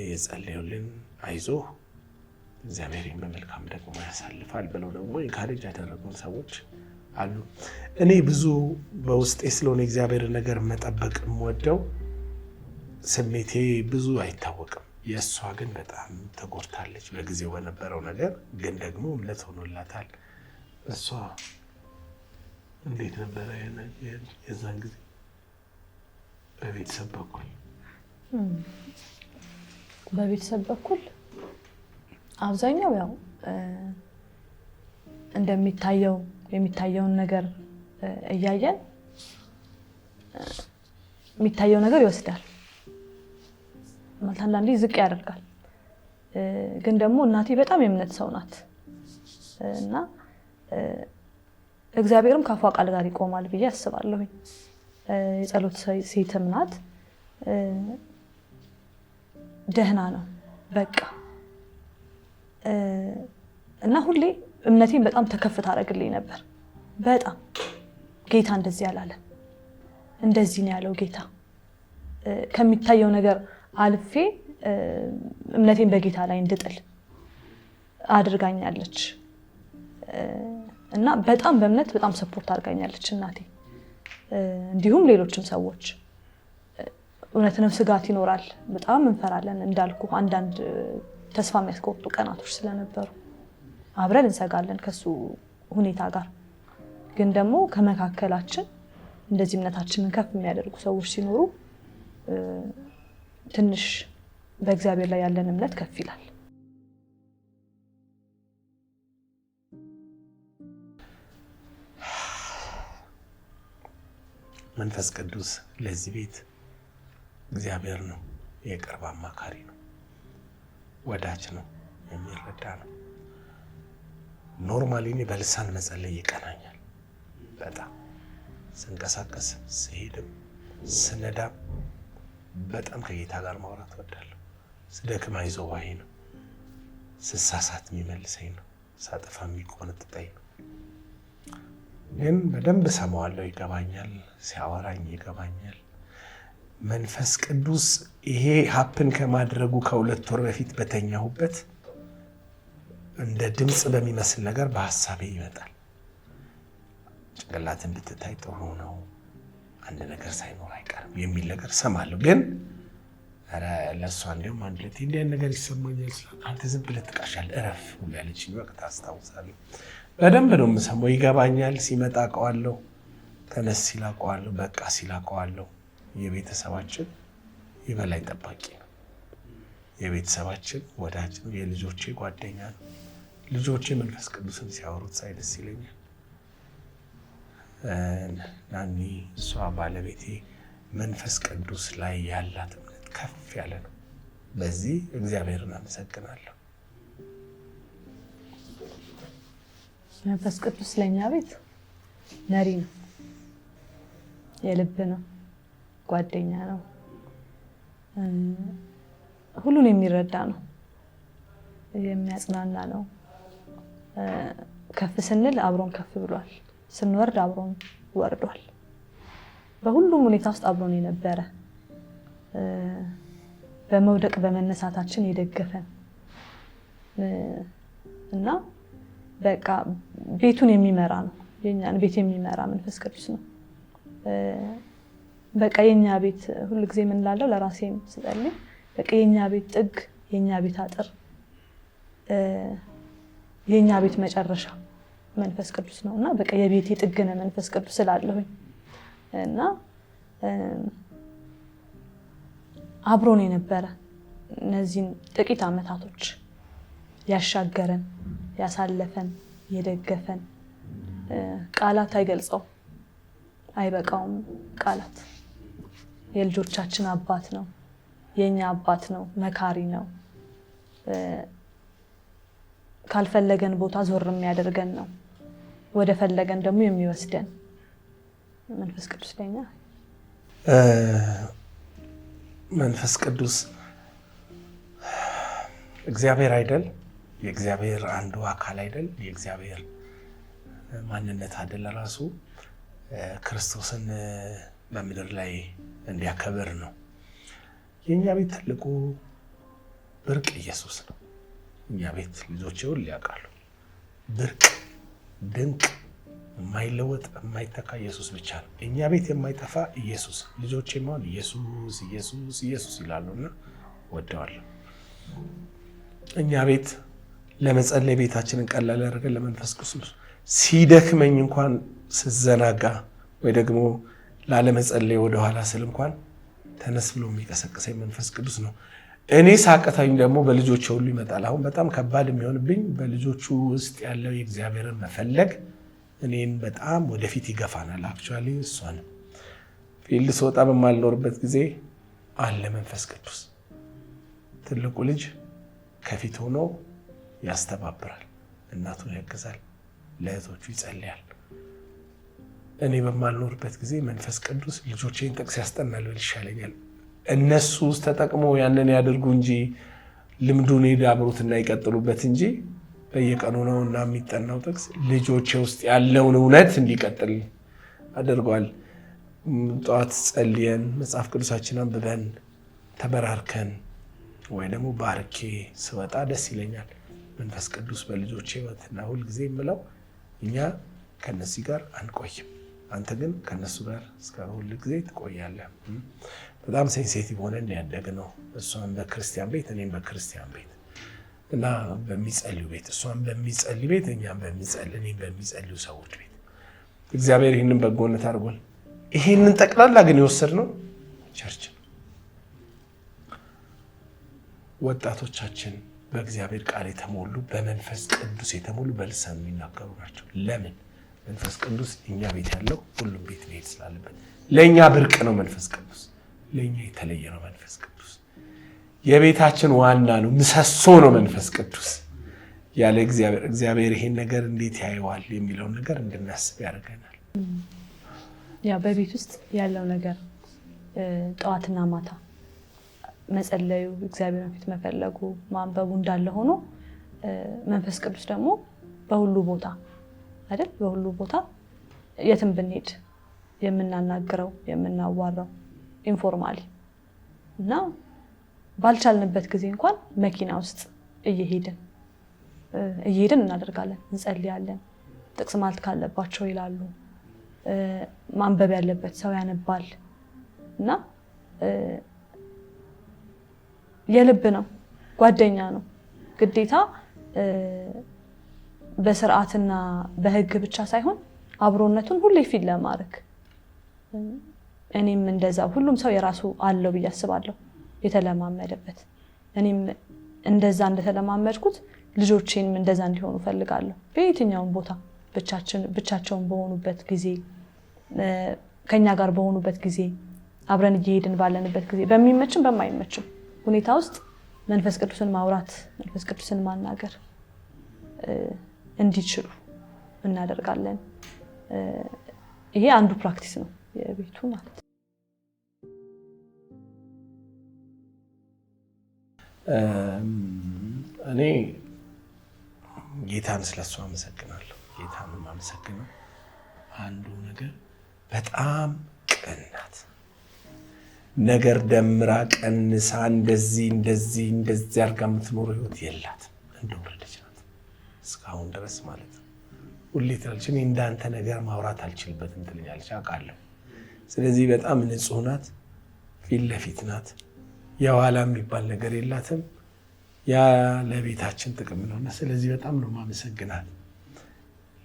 የጸለዩልን አይዞ እግዚአብሔር በመልካም ደግሞ ያሳልፋል ብለው ደግሞ ኢንካሬጅ ያደረጉን ሰዎች አሉ። እኔ ብዙ በውስጤ ስለሆነ እግዚአብሔር ነገር መጠበቅ የምወደው ስሜቴ ብዙ አይታወቅም። የእሷ ግን በጣም ተጎድታለች በጊዜው በነበረው ነገር፣ ግን ደግሞ እምነት ሆኖላታል። እሷ እንዴት ነበረ የዛን ጊዜ በቤተሰብ በኩል? በቤተሰብ በኩል አብዛኛው ያው የሚታየውን ነገር እያየን የሚታየው ነገር ይወስዳል ማለት አንዳንዴ ዝቅ ያደርጋል። ግን ደግሞ እናቴ በጣም የእምነት ሰው ናት እና እግዚአብሔርም ካፏ ቃል ጋር ይቆማል ብዬ አስባለሁ። የጸሎት ሴትም ናት። ደህና ነው በቃ እና ሁሌ እምነቴን በጣም ተከፍታ አደረግልኝ ነበር። በጣም ጌታ እንደዚህ ያላለ እንደዚህ ነው ያለው ጌታ ከሚታየው ነገር አልፌ እምነቴን በጌታ ላይ እንድጥል አድርጋኛለች እና በጣም በእምነት በጣም ሰፖርት አድርጋኛለች እናቴ። እንዲሁም ሌሎችም ሰዎች እውነት ነው ስጋት ይኖራል፣ በጣም እንፈራለን። እንዳልኩ አንዳንድ ተስፋ የሚያስቆርጡ ቀናቶች ስለነበሩ አብረን እንሰጋለን ከሱ ሁኔታ ጋር። ግን ደግሞ ከመካከላችን እንደዚህ እምነታችንን ከፍ የሚያደርጉ ሰዎች ሲኖሩ ትንሽ በእግዚአብሔር ላይ ያለን እምነት ከፍ ይላል። መንፈስ ቅዱስ ለዚህ ቤት እግዚአብሔር ነው፣ የቅርብ አማካሪ ነው፣ ወዳጅ ነው፣ የሚረዳ ነው። ኖርማሊ እኔ በልሳን መጸለይ ይቀናኛል በጣም ስንቀሳቀስ፣ ስሄድም፣ ስነዳም በጣም ከጌታ ጋር ማውራት እወዳለሁ። ስደክም አይዞህ ባይ ነው፣ ስሳሳት የሚመልሰኝ ነው፣ ሳጠፋ የሚቆነጥጠኝ ነው። ግን በደንብ ሰማዋለሁ፣ ይገባኛል፣ ሲያወራኝ ይገባኛል። መንፈስ ቅዱስ ይሄ ሀፕን ከማድረጉ ከ2 ወር በፊት በተኛሁበት እንደ ድምጽ በሚመስል ነገር በሐሳቤ ይመጣል። ጭንቅላትን ብትታይ ጥሩ ነው፣ አንድ ነገር ሳይኖር አይቀርም የሚል ነገር ሰማለሁ። ግን ኧረ ለእሷ እንዲያውም አንድ ዕለት እንዲህ ዓይነት ነገር ይሰማኛል ስላት አንተ ዝም ብለህ ትቃሻለህ እረፍ ሁሉ ያለችኝ ወቅት አስታውሳለሁ። በደንብ ነው የምሰማው፣ ይገባኛል። ሲመጣ አውቀዋለሁ፣ ተነስ ሲል አውቀዋለሁ፣ በቃ ሲል አውቀዋለሁ። የቤተሰባችን የበላይ ጠባቂ ነው። የቤተሰባችን ወዳጅ ነው። የልጆቼ ጓደኛ ነው። ልጆቼ መንፈስ ቅዱስን ሲያወሩት ሳይ ደስ ይለኛል። ናኒ እሷ ባለቤቴ መንፈስ ቅዱስ ላይ ያላት እምነት ከፍ ያለ ነው። በዚህ እግዚአብሔርን አመሰግናለሁ። መንፈስ ቅዱስ ለኛ ቤት መሪ ነው፣ የልብ ነው፣ ጓደኛ ነው፣ ሁሉን የሚረዳ ነው፣ የሚያጽናና ነው። ከፍ ስንል አብሮን ከፍ ብሏል፣ ስንወርድ አብሮን ወርዷል። በሁሉም ሁኔታ ውስጥ አብሮን የነበረ በመውደቅ በመነሳታችን የደገፈን እና በቃ ቤቱን የሚመራ ነው። የኛን ቤት የሚመራ መንፈስ ቅዱስ ነው። በቃ የኛ ቤት ሁሉ ጊዜ ምን ላለው ለራሴም ስጠልኝ በቃ የኛ ቤት ጥግ፣ የኛ ቤት አጥር፣ የኛ ቤት መጨረሻ መንፈስ ቅዱስ ነው እና በቃ የቤቴ ጥግ ነው መንፈስ ቅዱስ ስላለሁኝ እና አብሮን የነበረ እነዚህን ጥቂት ዓመታቶች ያሻገረን፣ ያሳለፈን፣ የደገፈን ቃላት አይገልጸው፣ አይበቃውም ቃላት። የልጆቻችን አባት ነው፣ የኛ አባት ነው፣ መካሪ ነው። ካልፈለገን ቦታ ዞር የሚያደርገን ነው፣ ወደ ፈለገን ደግሞ የሚወስደን መንፈስ ቅዱስ ለኛ መንፈስ ቅዱስ እግዚአብሔር አይደል? የእግዚአብሔር አንዱ አካል አይደል? የእግዚአብሔር ማንነት አይደል? ራሱ ክርስቶስን በምድር ላይ እንዲያከብር ነው። የኛ ቤት ትልቁ ብርቅ ኢየሱስ ነው። እኛ ቤት ልጆቼ ሁሉ ያውቃሉ። ብርቅ ድንቅ የማይለወጥ የማይተካ ኢየሱስ ብቻ ነው። እኛ ቤት የማይጠፋ ኢየሱስ። ልጆቼ ማን ኢየሱስ ኢየሱስ ኢየሱስ ይላሉና ወደዋለሁ። እኛ ቤት ለመጸለይ ቤታችንን ቀላል ያደርገን ለመንፈስ ቅዱስ። ሲደክመኝ እንኳን ስዘናጋ ወይ ደግሞ ላለመጸለይ ወደኋላ ስል እንኳን ተነስ ብሎ የሚቀሰቅሰኝ መንፈስ ቅዱስ ነው። እኔ ሳቀታኝ ደግሞ በልጆቹ ሁሉ ይመጣል። አሁን በጣም ከባድ የሚሆንብኝ በልጆቹ ውስጥ ያለው የእግዚአብሔርን መፈለግ እኔን በጣም ወደፊት ይገፋናል። አክቹዋሊ እሷን ፊልድ ስወጣ በማልኖርበት ጊዜ አለ መንፈስ ቅዱስ። ትልቁ ልጅ ከፊት ሆኖ ያስተባብራል፣ እናቱን ያግዛል፣ ለእህቶቹ ይጸልያል። እኔ በማልኖርበት ጊዜ መንፈስ ቅዱስ ልጆቼን ጥቅስ ያስጠናል ብል ይሻለኛል። እነሱ ውስጥ ተጠቅመው ያንን ያድርጉ እንጂ ልምዱን ይዳብሩትና ይቀጥሉበት እንጂ በየቀኑ ነው እና የሚጠናው ጥቅስ ልጆቼ ውስጥ ያለውን እውነት እንዲቀጥል አድርጓል። ጠዋት ጸልየን መጽሐፍ ቅዱሳችን አንብበን ተበራርከን ወይ ደግሞ ባርኬ ስወጣ ደስ ይለኛል። መንፈስ ቅዱስ በልጆቼ ሕይወትና ሁልጊዜ የምለው እኛ ከነዚህ ጋር አንቆይም፣ አንተ ግን ከነሱ ጋር እስከ ሁል ጊዜ ትቆያለህ። በጣም ሴንሲቲቭ ሆነን ያደግነው እሷን በክርስቲያን ቤት እኔም በክርስቲያን ቤት እና በሚጸልዩ ቤት እሷን በሚጸልይ ቤት እኛም በሚጸልይ እኔም በሚጸልዩ ሰዎች ቤት እግዚአብሔር ይህንን በጎነት አድርጓል። ይህንን ጠቅላላ ግን የወሰድነው ቸርች ነው። ወጣቶቻችን በእግዚአብሔር ቃል የተሞሉ በመንፈስ ቅዱስ የተሞሉ በልሳን የሚናገሩ ናቸው። ለምን? መንፈስ ቅዱስ እኛ ቤት ያለው ሁሉም ቤት መሄድ ስላለበት። ለእኛ ብርቅ ነው መንፈስ ቅዱስ፣ ለእኛ የተለየ ነው መንፈስ ቅዱስ። የቤታችን ዋና ነው፣ ምሰሶ ነው መንፈስ ቅዱስ። ያለ እግዚአብሔር ይሄን ነገር እንዴት ያየዋል የሚለውን ነገር እንድናስብ ያደርገናል። ያ በቤት ውስጥ ያለው ነገር ጠዋትና ማታ መጸለዩ፣ እግዚአብሔርን ፊት መፈለጉ፣ ማንበቡ እንዳለ ሆኖ መንፈስ ቅዱስ ደግሞ በሁሉ ቦታ አይደል? በሁሉ ቦታ የትም ብንሄድ የምናናግረው የምናዋራው ኢንፎርማሊ እና ባልቻልንበት ጊዜ እንኳን መኪና ውስጥ እየሄድን እየሄድን እናደርጋለን፣ እንጸልያለን። ጥቅስ ማለት ካለባቸው ይላሉ። ማንበብ ያለበት ሰው ያነባል እና የልብ ነው፣ ጓደኛ ነው። ግዴታ በስርዓትና በህግ ብቻ ሳይሆን አብሮነቱን ሁሌ ፊት ለማድረግ እኔም እንደዛ ሁሉም ሰው የራሱ አለው ብዬ አስባለሁ የተለማመደበት። እኔም እንደዛ እንደተለማመድኩት ልጆቼንም እንደዛ እንዲሆኑ ፈልጋለሁ። በየትኛውም ቦታ ብቻቸውን በሆኑበት ጊዜ፣ ከኛ ጋር በሆኑበት ጊዜ፣ አብረን እየሄድን ባለንበት ጊዜ፣ በሚመችም በማይመችም ሁኔታ ውስጥ መንፈስ ቅዱስን ማውራት፣ መንፈስ ቅዱስን ማናገር እንዲችሉ እናደርጋለን። ይሄ አንዱ ፕራክቲስ ነው የቤቱ ማለት ነው። እኔ ጌታን ስለሱ አመሰግናለሁ። ጌታን አመሰግናለሁ። አንዱ ነገር በጣም ቅን ናት። ነገር ደምራ ቀንሳ እንደዚህ አድርጋ የምትኖር ህይወት የላትም። እንደወረደች ናት እስካሁን ድረስ ማለት ነው። ሁሌ ትላለች እኔ እንዳንተ ነገር ማውራት አልችልበትም ትለኛለች፣ አውቃለሁ። ስለዚህ በጣም ንጹህ ናት፣ ፊት ለፊት ናት። የኋላ የሚባል ነገር የላትም። ያ ለቤታችን ጥቅም ነውና ስለዚህ በጣም ነው የማመሰግናት።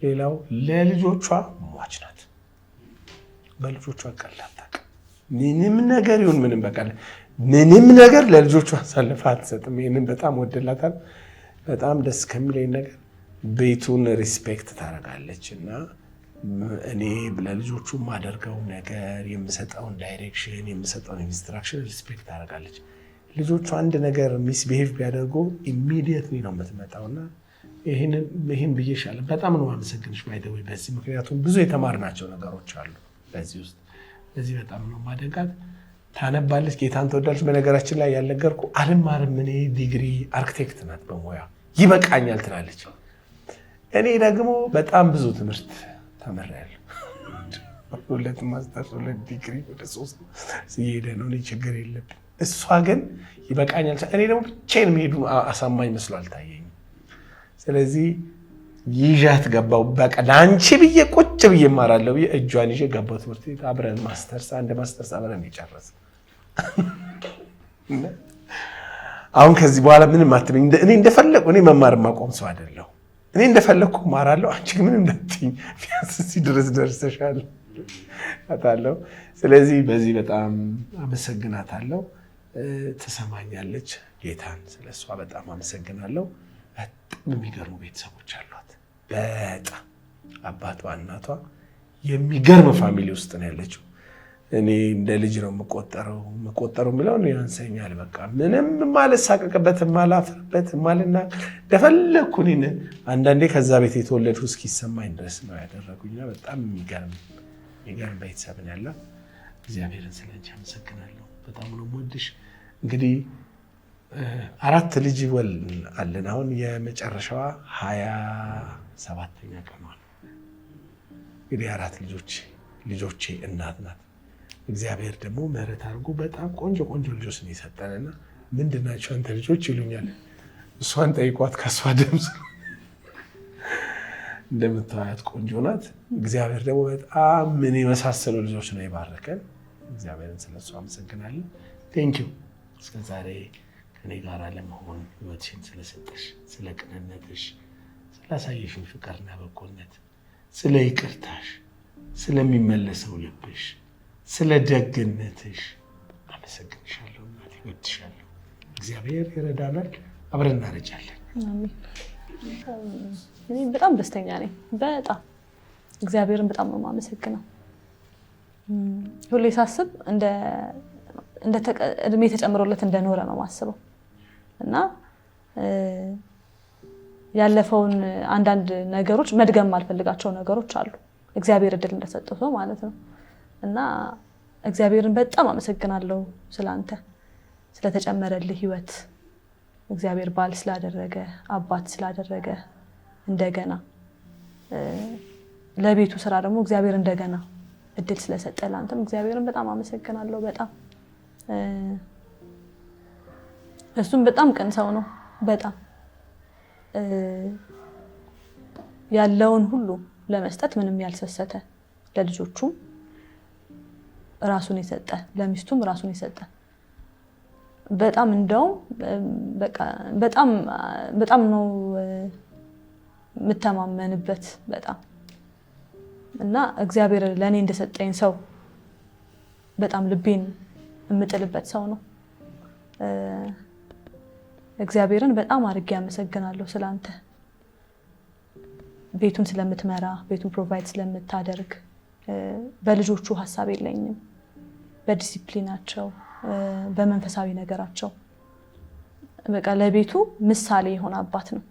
ሌላው ለልጆቿ ሟች ናት። በልጆቿ ቀላል ታውቅ ምንም ነገር ይሁን ምንም ነገር ለልጆቿ አሳልፋ አትሰጥም። ይሄንን በጣም ወደላታል። በጣም ደስ ከሚለኝ ነገር ቤቱን ሪስፔክት ታደርጋለች እና እኔ ለልጆቹ የማደርገው ነገር የምሰጠውን ዳይሬክሽን የምሰጠውን ኢንስትራክሽን ሪስፔክት ታደርጋለች። ልጆቹ አንድ ነገር ሚስቢሄቭ ቢያደርጉ ኢሚዲየትሊ ነው የምትመጣውና ይሄን ብዬሻለሁ። በጣም ነው የማመሰግንሽ ባይደውይ በዚህ ምክንያቱም ብዙ የተማርናቸው ነገሮች አሉ በዚህ ውስጥ። በዚህ በጣም ነው ማደንቃት። ታነባለች፣ ጌታን ትወዳለች። በነገራችን ላይ ያልነገርኩ አልማርም እኔ ዲግሪ አርክቴክት ናት በሙያ ይበቃኛል ትላለች። እኔ ደግሞ በጣም ብዙ ትምህርት ተምሬያለሁ። 2 ማስተርስ 2 ዲግሪ ወደ 3 ሲሄደ ነው። እኔ ችግር የለብኝ። እሷ ግን ይበቃኛል። እኔ ደግሞ ብቻዬን መሄዱ አሳማኝ መስሎ አልታየኝም። ስለዚህ ይዣት ገባው። በቃ ለአንቺ ብዬ ቁጭ ብዬ እማራለሁ ብዬ እጇን ይዤ ገባው ትምህርት ቤት። አብረን አንድ ማስተርስ አብረን የጨረስን። አሁን ከዚህ በኋላ ምንም አትበኝ። እኔ እንደፈለኩ እኔ መማር ማቆም ሰው አይደለሁ። እኔ እንደፈለኩ እማራለሁ። አንቺ ግን ምንም እንዳትይኝ፣ ቢያንስ እዚህ ድረስ ደርሰሻል አታለሁ። ስለዚህ በዚህ በጣም አመሰግናታለሁ። ትሰማኛለች። ጌታን ስለሷ በጣም አመሰግናለሁ። በጣም የሚገርሙ ቤተሰቦች አሏት። በጣም አባቷ እናቷ የሚገርም ፋሚሊ ውስጥ ነው ያለችው። እኔ እንደ ልጅ ነው የምቆጠረው የሚለው ያንሰኛል። በቃ ምንም ማልሳቀቅበት ማላፍርበት ማልና እንደፈለኩ እኔን አንዳንዴ ከዛ ቤት የተወለድኩ እስኪሰማኝ ድረስ ነው ያደረጉኝ። በጣም የሚገርም ቤተሰብ ነው ያለው። እግዚአብሔርን ስለንቺ አመሰግናለሁ። በጣም ነው የምወድሽ። እንግዲህ 4 ልጅ አለን። አሁን የመጨረሻዋ 27ኛ ቀኗ ነው። እንግዲህ 4 ልጆቼ እናት ናት። እግዚአብሔር ደግሞ ምህረት አድርጎ በጣም ቆንጆ ልጆች ነው የሰጠንና ምንድን ናቸው አንተ ልጆች ይሉኛል። እሷን ጠይቋት፣ ከሷ ድምፅ እንደምታያት ቆንጆ ናት። እግዚአብሔር ደግሞ በጣም ምን የመሳሰሉ ልጆች ነው የባረከን። እግዚአብሔርን ስለሱ አመሰግናለሁ። ቴንኪው እስከዛሬ ከኔ ጋር ለመሆን ህይወትሽን ስለሰጠሽ፣ ስለ ቅንነትሽ፣ ስላሳየሽን ፍቅርና በጎነት፣ ስለ ይቅርታሽ፣ ስለሚመለሰው ልብሽ፣ ስለ ደግነትሽ አመሰግንሻለሁ። እናቴ እወድሻለሁ። እግዚአብሔር ይረዳናል። አብረን እናረጃለን። እኔ በጣም ደስተኛ ነኝ። በጣም እግዚአብሔርን በጣም ነው የማመሰግነው። ሁሌ ሳስብ እድሜ ተጨምሮለት እንደኖረ ነው የማስበው እና ያለፈውን አንዳንድ ነገሮች መድገም ማልፈልጋቸው ነገሮች አሉ። እግዚአብሔር እድል እንደሰጠው ሰው ማለት ነው እና እግዚአብሔርን በጣም አመሰግናለሁ ስላንተ፣ ስለተጨመረልህ ህይወት፣ እግዚአብሔር ባል ስላደረገ፣ አባት ስላደረገ፣ እንደገና ለቤቱ ስራ ደግሞ እግዚአብሔር እንደገና እድል ስለሰጠ ላንተም እግዚአብሔርን በጣም አመሰግናለሁ። በጣም እሱም በጣም ቅን ሰው ነው። በጣም ያለውን ሁሉ ለመስጠት ምንም ያልሰሰተ ለልጆቹም ራሱን የሰጠ ለሚስቱም ራሱን የሰጠ በጣም እንደውም በቃ በጣም ነው የምተማመንበት በጣም እና እግዚአብሔር ለኔ እንደሰጠኝ ሰው በጣም ልቤን የምጥልበት ሰው ነው። እግዚአብሔርን በጣም አድርጌ አመሰግናለሁ ስላንተ ቤቱን ስለምትመራ ቤቱን ፕሮቫይድ ስለምታደርግ በልጆቹ ሐሳብ የለኝም በዲሲፕሊናቸው በመንፈሳዊ ነገራቸው በቃ ለቤቱ ምሳሌ የሆነ አባት ነው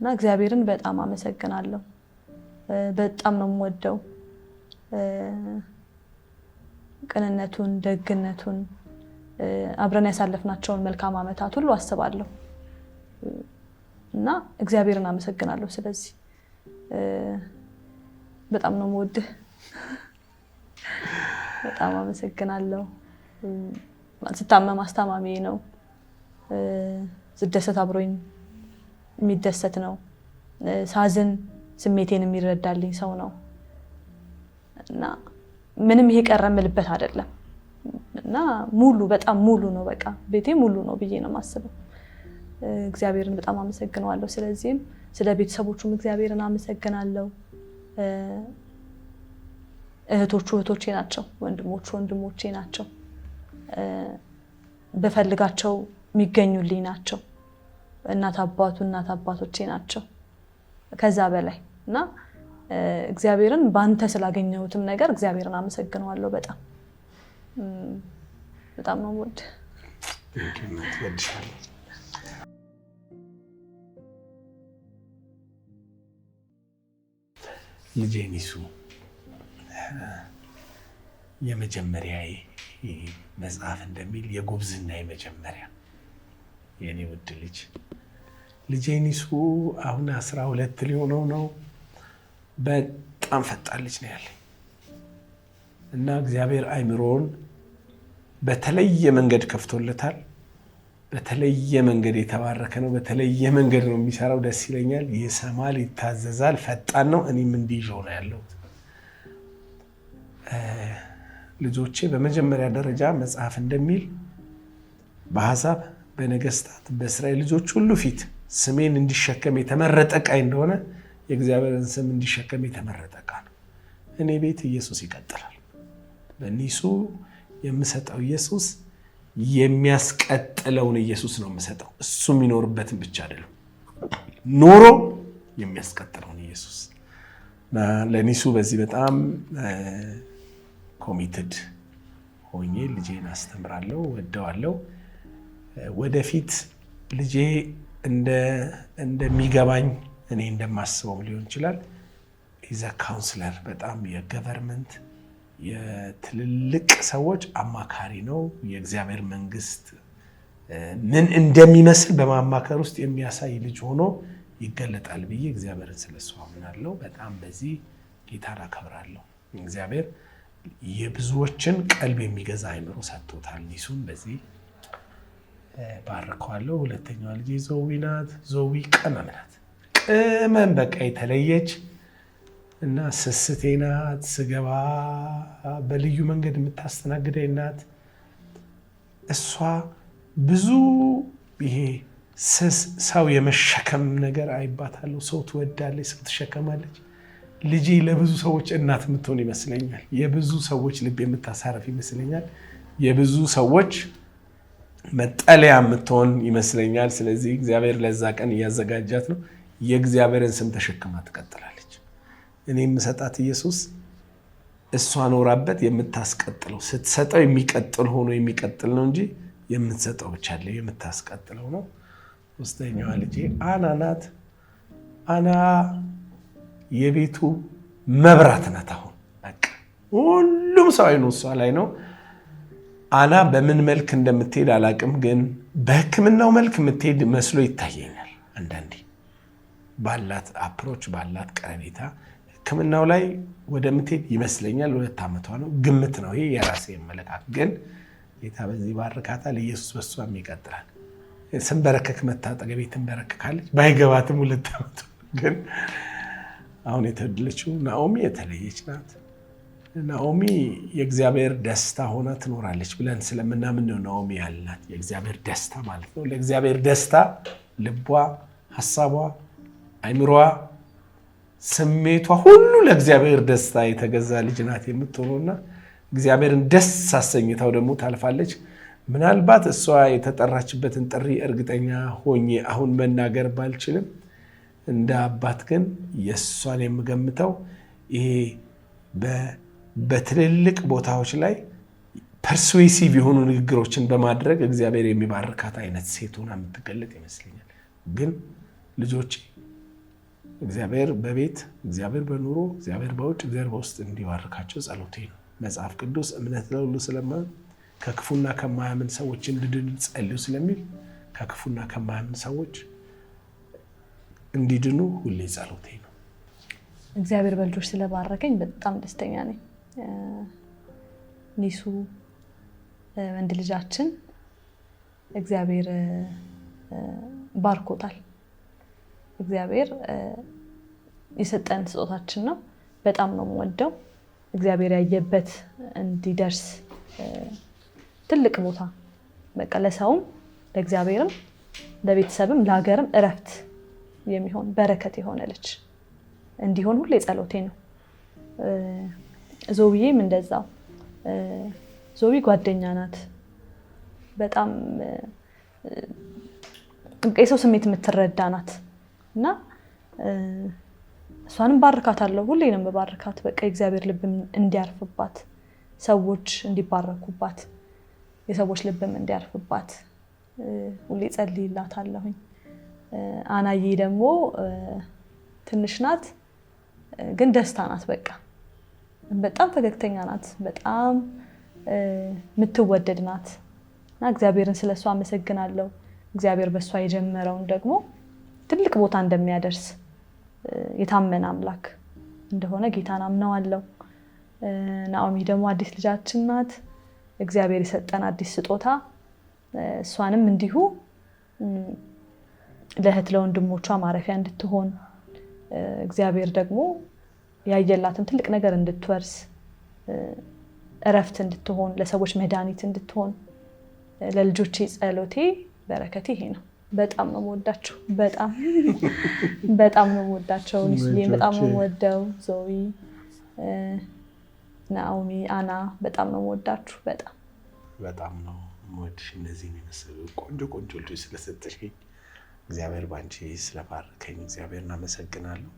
እና እግዚአብሔርን በጣም አመሰግናለሁ። በጣም ነው የምወደው ቅንነቱን ደግነቱን አብረን ያሳለፍናቸውን መልካም አመታት ሁሉ አስባለሁ እና እግዚአብሔርን አመሰግናለሁ። ስለዚህ በጣም ነው የምወድህ በጣም አመሰግናለሁ። ስታመም አስታማሚ ነው ስደሰት አብሮኝ የሚደሰት ነው ሳዝን ስሜቴን የሚረዳልኝ ሰው ነው እና ምንም ይሄ ቀረ የምልበት አይደለም እና ሙሉ በጣም ሙሉ ነው በቃ ቤቴ ሙሉ ነው ብዬ ነው የማስበው። እግዚአብሔርን በጣም አመሰግናለሁ። ስለዚህም ስለ ቤተሰቦቹም እግዚአብሔርን አመሰግናለሁ። እህቶቼ ናቸው ወንድሞቼ ናቸው በፈልጋቸው የሚገኙልኝ ናቸው። እናት አባቶቼ ናቸው ከዛ በላይ እና እግዚአብሔርን ባንተ ስላገኘሁትም ነገር እግዚአብሔርን አመሰግናለሁ። በጣም ነው ወድ ልጄ ኒሱ የመጀመሪያ መጽሐፍ እንደሚል የጉብዝና የመጀመሪያ የኔ ውድ ልጄ ኒሱ አሁን 12 ሊሆነው ነው። በጣም ፈጣን ልጅ ነው ያለኝ እና እግዚአብሔር አይምሮውን በተለየ መንገድ ከፍቶለታል። በተለየ መንገድ የተባረከ ነው። በተለየ መንገድ ነው የሚሰራው። ደስ ይለኛል። ይሰማል፣ ይታዘዛል፣ ፈጣን ነው። እኔም እንዲይዤው ነው ያለሁት። ልጆቼ በመጀመሪያ ደረጃ መጽሐፍ እንደሚል በአሕዛብ በነገስታት በእስራኤል ልጆች ሁሉ ፊት ስሜን እንዲሸከም የተመረጠ ዕቃ እንደሆነ የእግዚአብሔርን ስም እንዲሸከም የተመረጠ ዕቃ ነው። እኔ ቤት ኢየሱስ ይቀጥላል። በኒሱ የምሰጠው ኢየሱስ የሚያስቀጥለውን ኢየሱስ ነው የምሰጠው። እሱ የሚኖርበትን ብቻ አይደለም ኖሮ የሚያስቀጥለውን ኢየሱስ ለኒሱ በዚህ በጣም ኮሚትድ ሆኜ ልጄን አስተምራለሁ፣ ወደዋለሁ። ወደፊት ልጄ እንደሚገባኝ እኔ እንደማስበው ሊሆን ይችላል። ኢዝ አ ካውንስለር በጣም የገቨርንመንት የትልልቅ ሰዎች አማካሪ ነው። የእግዚአብሔር መንግስት ምን እንደሚመስል በማማከር ውስጥ የሚያሳይ ልጅ ሆኖ ይገለጣል ብዬ እግዚአብሔርን ስለሱ አምናለሁ። በጣም በዚህ ጌታን አከብራለሁ። እግዚአብሔር የብዙዎችን ቀልብ የሚገዛ አይምሮ ሰጥቶታል። ኒሱን በዚህ ባርከዋለሁ። ሁለተኛዋ ልጅ ዞዊ ናት። ዞዊ ቅመም ናት። ቅመም በቃ የተለየች እና ስስቴ ናት። ስገባ በልዩ መንገድ የምታስተናግደኝ ናት። እሷ ብዙ ይሄ ስስ ሰው የመሸከም ነገር አይባታለሁ። ሰው ትወዳለች፣ ሰው ትሸከማለች። ልጄ ለብዙ ሰዎች እናት የምትሆን ይመስለኛል። የብዙ ሰዎች ልብ የምታሳረፍ ይመስለኛል። የብዙ ሰዎች መጠለያ የምትሆን ይመስለኛል። ስለዚህ እግዚአብሔር ለዛ ቀን እያዘጋጃት ነው። የእግዚአብሔርን ስም ተሸክማ ትቀጥላለች። እኔ የምሰጣት ኢየሱስ እሷ ኖራበት የምታስቀጥለው ስትሰጠው የሚቀጥል ሆኖ የሚቀጥል ነው እንጂ የምትሰጠው ብቻ አለ የምታስቀጥለው ነው። ሶስተኛዋ ልጄ አና ናት። አና የቤቱ መብራት ናት። አሁን በቃ ሁሉም ሰው አይኑ እሷ ላይ ነው። አና በምን መልክ እንደምትሄድ አላቅም፣ ግን በሕክምናው መልክ የምትሄድ መስሎ ይታየኛል። አንዳንዴ ባላት አፕሮች ባላት ቀረቤታ ሕክምናው ላይ ወደምትሄድ ይመስለኛል። 2 ዓመቷ ነው፣ ግምት ነው ይሄ የራሴ መለካት። ግን ጌታ በዚህ ባርካታል። ኢየሱስ በሷም ይቀጥላል። ስንበረከክ መታጠገቤ ትንበረከካለች። ባይገባትም 2 ዓመት ግን አሁን የተወለደችው ናኦሚ የተለየች ናት። ናኦሚ የእግዚአብሔር ደስታ ሆና ትኖራለች ብለን ስለምናምን ነው ናኦሚ ያልናት። የእግዚአብሔር ደስታ ማለት ነው። ለእግዚአብሔር ደስታ ልቧ፣ ሐሳቧ፣ አይምሮዋ፣ ስሜቷ ሁሉ ለእግዚአብሔር ደስታ የተገዛ ልጅ ናት የምትሆነውና እግዚአብሔርን ደስ አሰኝታው ደግሞ ታልፋለች። ምናልባት እሷ የተጠራችበትን ጥሪ እርግጠኛ ሆኜ አሁን መናገር ባልችልም እንደ አባት ግን የእሷን የምገምተው ይሄ በትልልቅ ቦታዎች ላይ ፐርሱዌሲቭ የሆኑ ንግግሮችን በማድረግ እግዚአብሔር የሚባርካት አይነት ሴት ሆና የምትገለጥ ይመስለኛል። ግን ልጆቼ እግዚአብሔር በቤት፣ እግዚአብሔር በኑሮ፣ እግዚአብሔር በውጭ፣ እግዚአብሔር በውስጥ እንዲባርካቸው ጸሎቴ ነው። መጽሐፍ ቅዱስ እምነት ለሁሉ ስለማይሆን ከክፉና ከማያምን ሰዎች እንዲድኑ ጸልዩ ስለሚል ከክፉና ከማያምን ሰዎች እንዲድኑ ሁሌ ጸሎቴ ነው። እግዚአብሔር በልጆች ስለባረከኝ በጣም ደስተኛ ነኝ። ኒሱ ወንድ ልጃችን እግዚአብሔር ባርኮታል። እግዚአብሔር የሰጠን ስጦታችን ነው። በጣም ነው የምወደው። እግዚአብሔር ያየበት እንዲደርስ ትልቅ ቦታ በቃ ለሰውም ለእግዚአብሔርም ለቤተሰብም ለሀገርም እረፍት የሚሆን በረከት የሆነ ልጅ እንዲሆን ሁሌ ጸሎቴ ነው። ዞቢዬም እንደዛው። ዞቢ ጓደኛ ናት። በጣም የሰው ስሜት የምትረዳ ናት እና እሷንም ባርካታለሁ። ሁሌ ነው የምባርካት። በቃ የእግዚአብሔር ልብም እንዲያርፍባት፣ ሰዎች እንዲባረኩባት፣ የሰዎች ልብም እንዲያርፍባት ሁሌ ጸልይላታለሁኝ። አናዬ ደግሞ ትንሽ ናት ግን ደስታ ናት። በቃ በጣም ፈገግተኛ ናት። በጣም የምትወደድ ናት እና እግዚአብሔርን ስለሷ አመሰግናለሁ። እግዚአብሔር በሷ የጀመረውን ደግሞ ትልቅ ቦታ እንደሚያደርስ የታመነ አምላክ እንደሆነ ጌታን አምነዋለሁ። ናኦሚ ደግሞ አዲስ ልጃችን ናት። እግዚአብሔር የሰጠን አዲስ ስጦታ፣ እሷንም እንዲሁ ለእህት ለወንድሞቿ ማረፊያ እንድትሆን እግዚአብሔር ደግሞ ያየላትን ትልቅ ነገር እንድትወርስ፣ እረፍት እንድትሆን፣ ለሰዎች መድኃኒት እንድትሆን ለልጆቼ ጸሎቴ በረከቴ ይሄ ነው። በጣም ነው የምወዳቸው። በጣም ነው የምወዳቸው። ኒሱዬ በጣም ነው የምወደው። ዞቢ፣ ናኦሚ፣ አና በጣም ነው የምወዳችሁ። በጣም ነው የምወድሽ። እነዚህ የሚመስሉ ቆንጆ ቆንጆ ልጆች ስለሰጠሽኝ እግዚአብሔር ባንቺ ስለባረከኝ እግዚአብሔር እናመሰግናለሁ።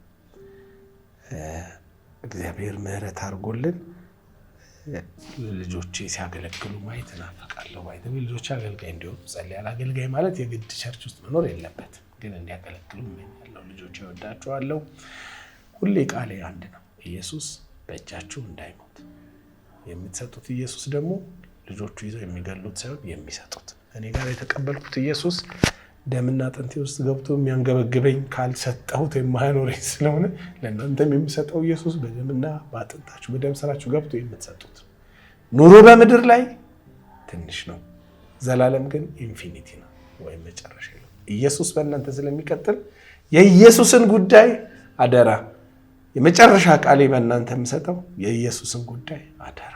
እግዚአብሔር ምሕረት አድርጎልን ልጆቼ ሲያገለግሉ ማየት እናፈቃለሁ። ልጆች አገልጋይ እንዲሆኑ ጸልያለሁ። አገልጋይ ማለት የግድ ቸርች ውስጥ መኖር የለበትም፣ ግን እንዲያገለግሉ እመኛለሁ። ልጆቼ እወዳቸዋለሁ። ሁሌ ቃሌ አንድ ነው፣ ኢየሱስ በእጃችሁ እንዳይሞት። የምትሰጡት ኢየሱስ ደግሞ ልጆቹ ይዘው የሚገሉት ሳይሆን የሚሰጡት። እኔ ጋር የተቀበልኩት ኢየሱስ ደምና አጥንቴ ውስጥ ገብቶ የሚያንገበግበኝ ካልሰጠሁት የማያኖረኝ ስለሆነ ለእናንተም የሚሰጠው ኢየሱስ በደምና በአጥንታችሁ በደም ስራችሁ ገብቶ የምትሰጡት። ኑሮ በምድር ላይ ትንሽ ነው፣ ዘላለም ግን ኢንፊኒቲ ነው ወይም መጨረሻ ነው። ኢየሱስ በእናንተ ስለሚቀጥል የኢየሱስን ጉዳይ አደራ። የመጨረሻ ቃሌ በእናንተ የምሰጠው የኢየሱስን ጉዳይ አደራ።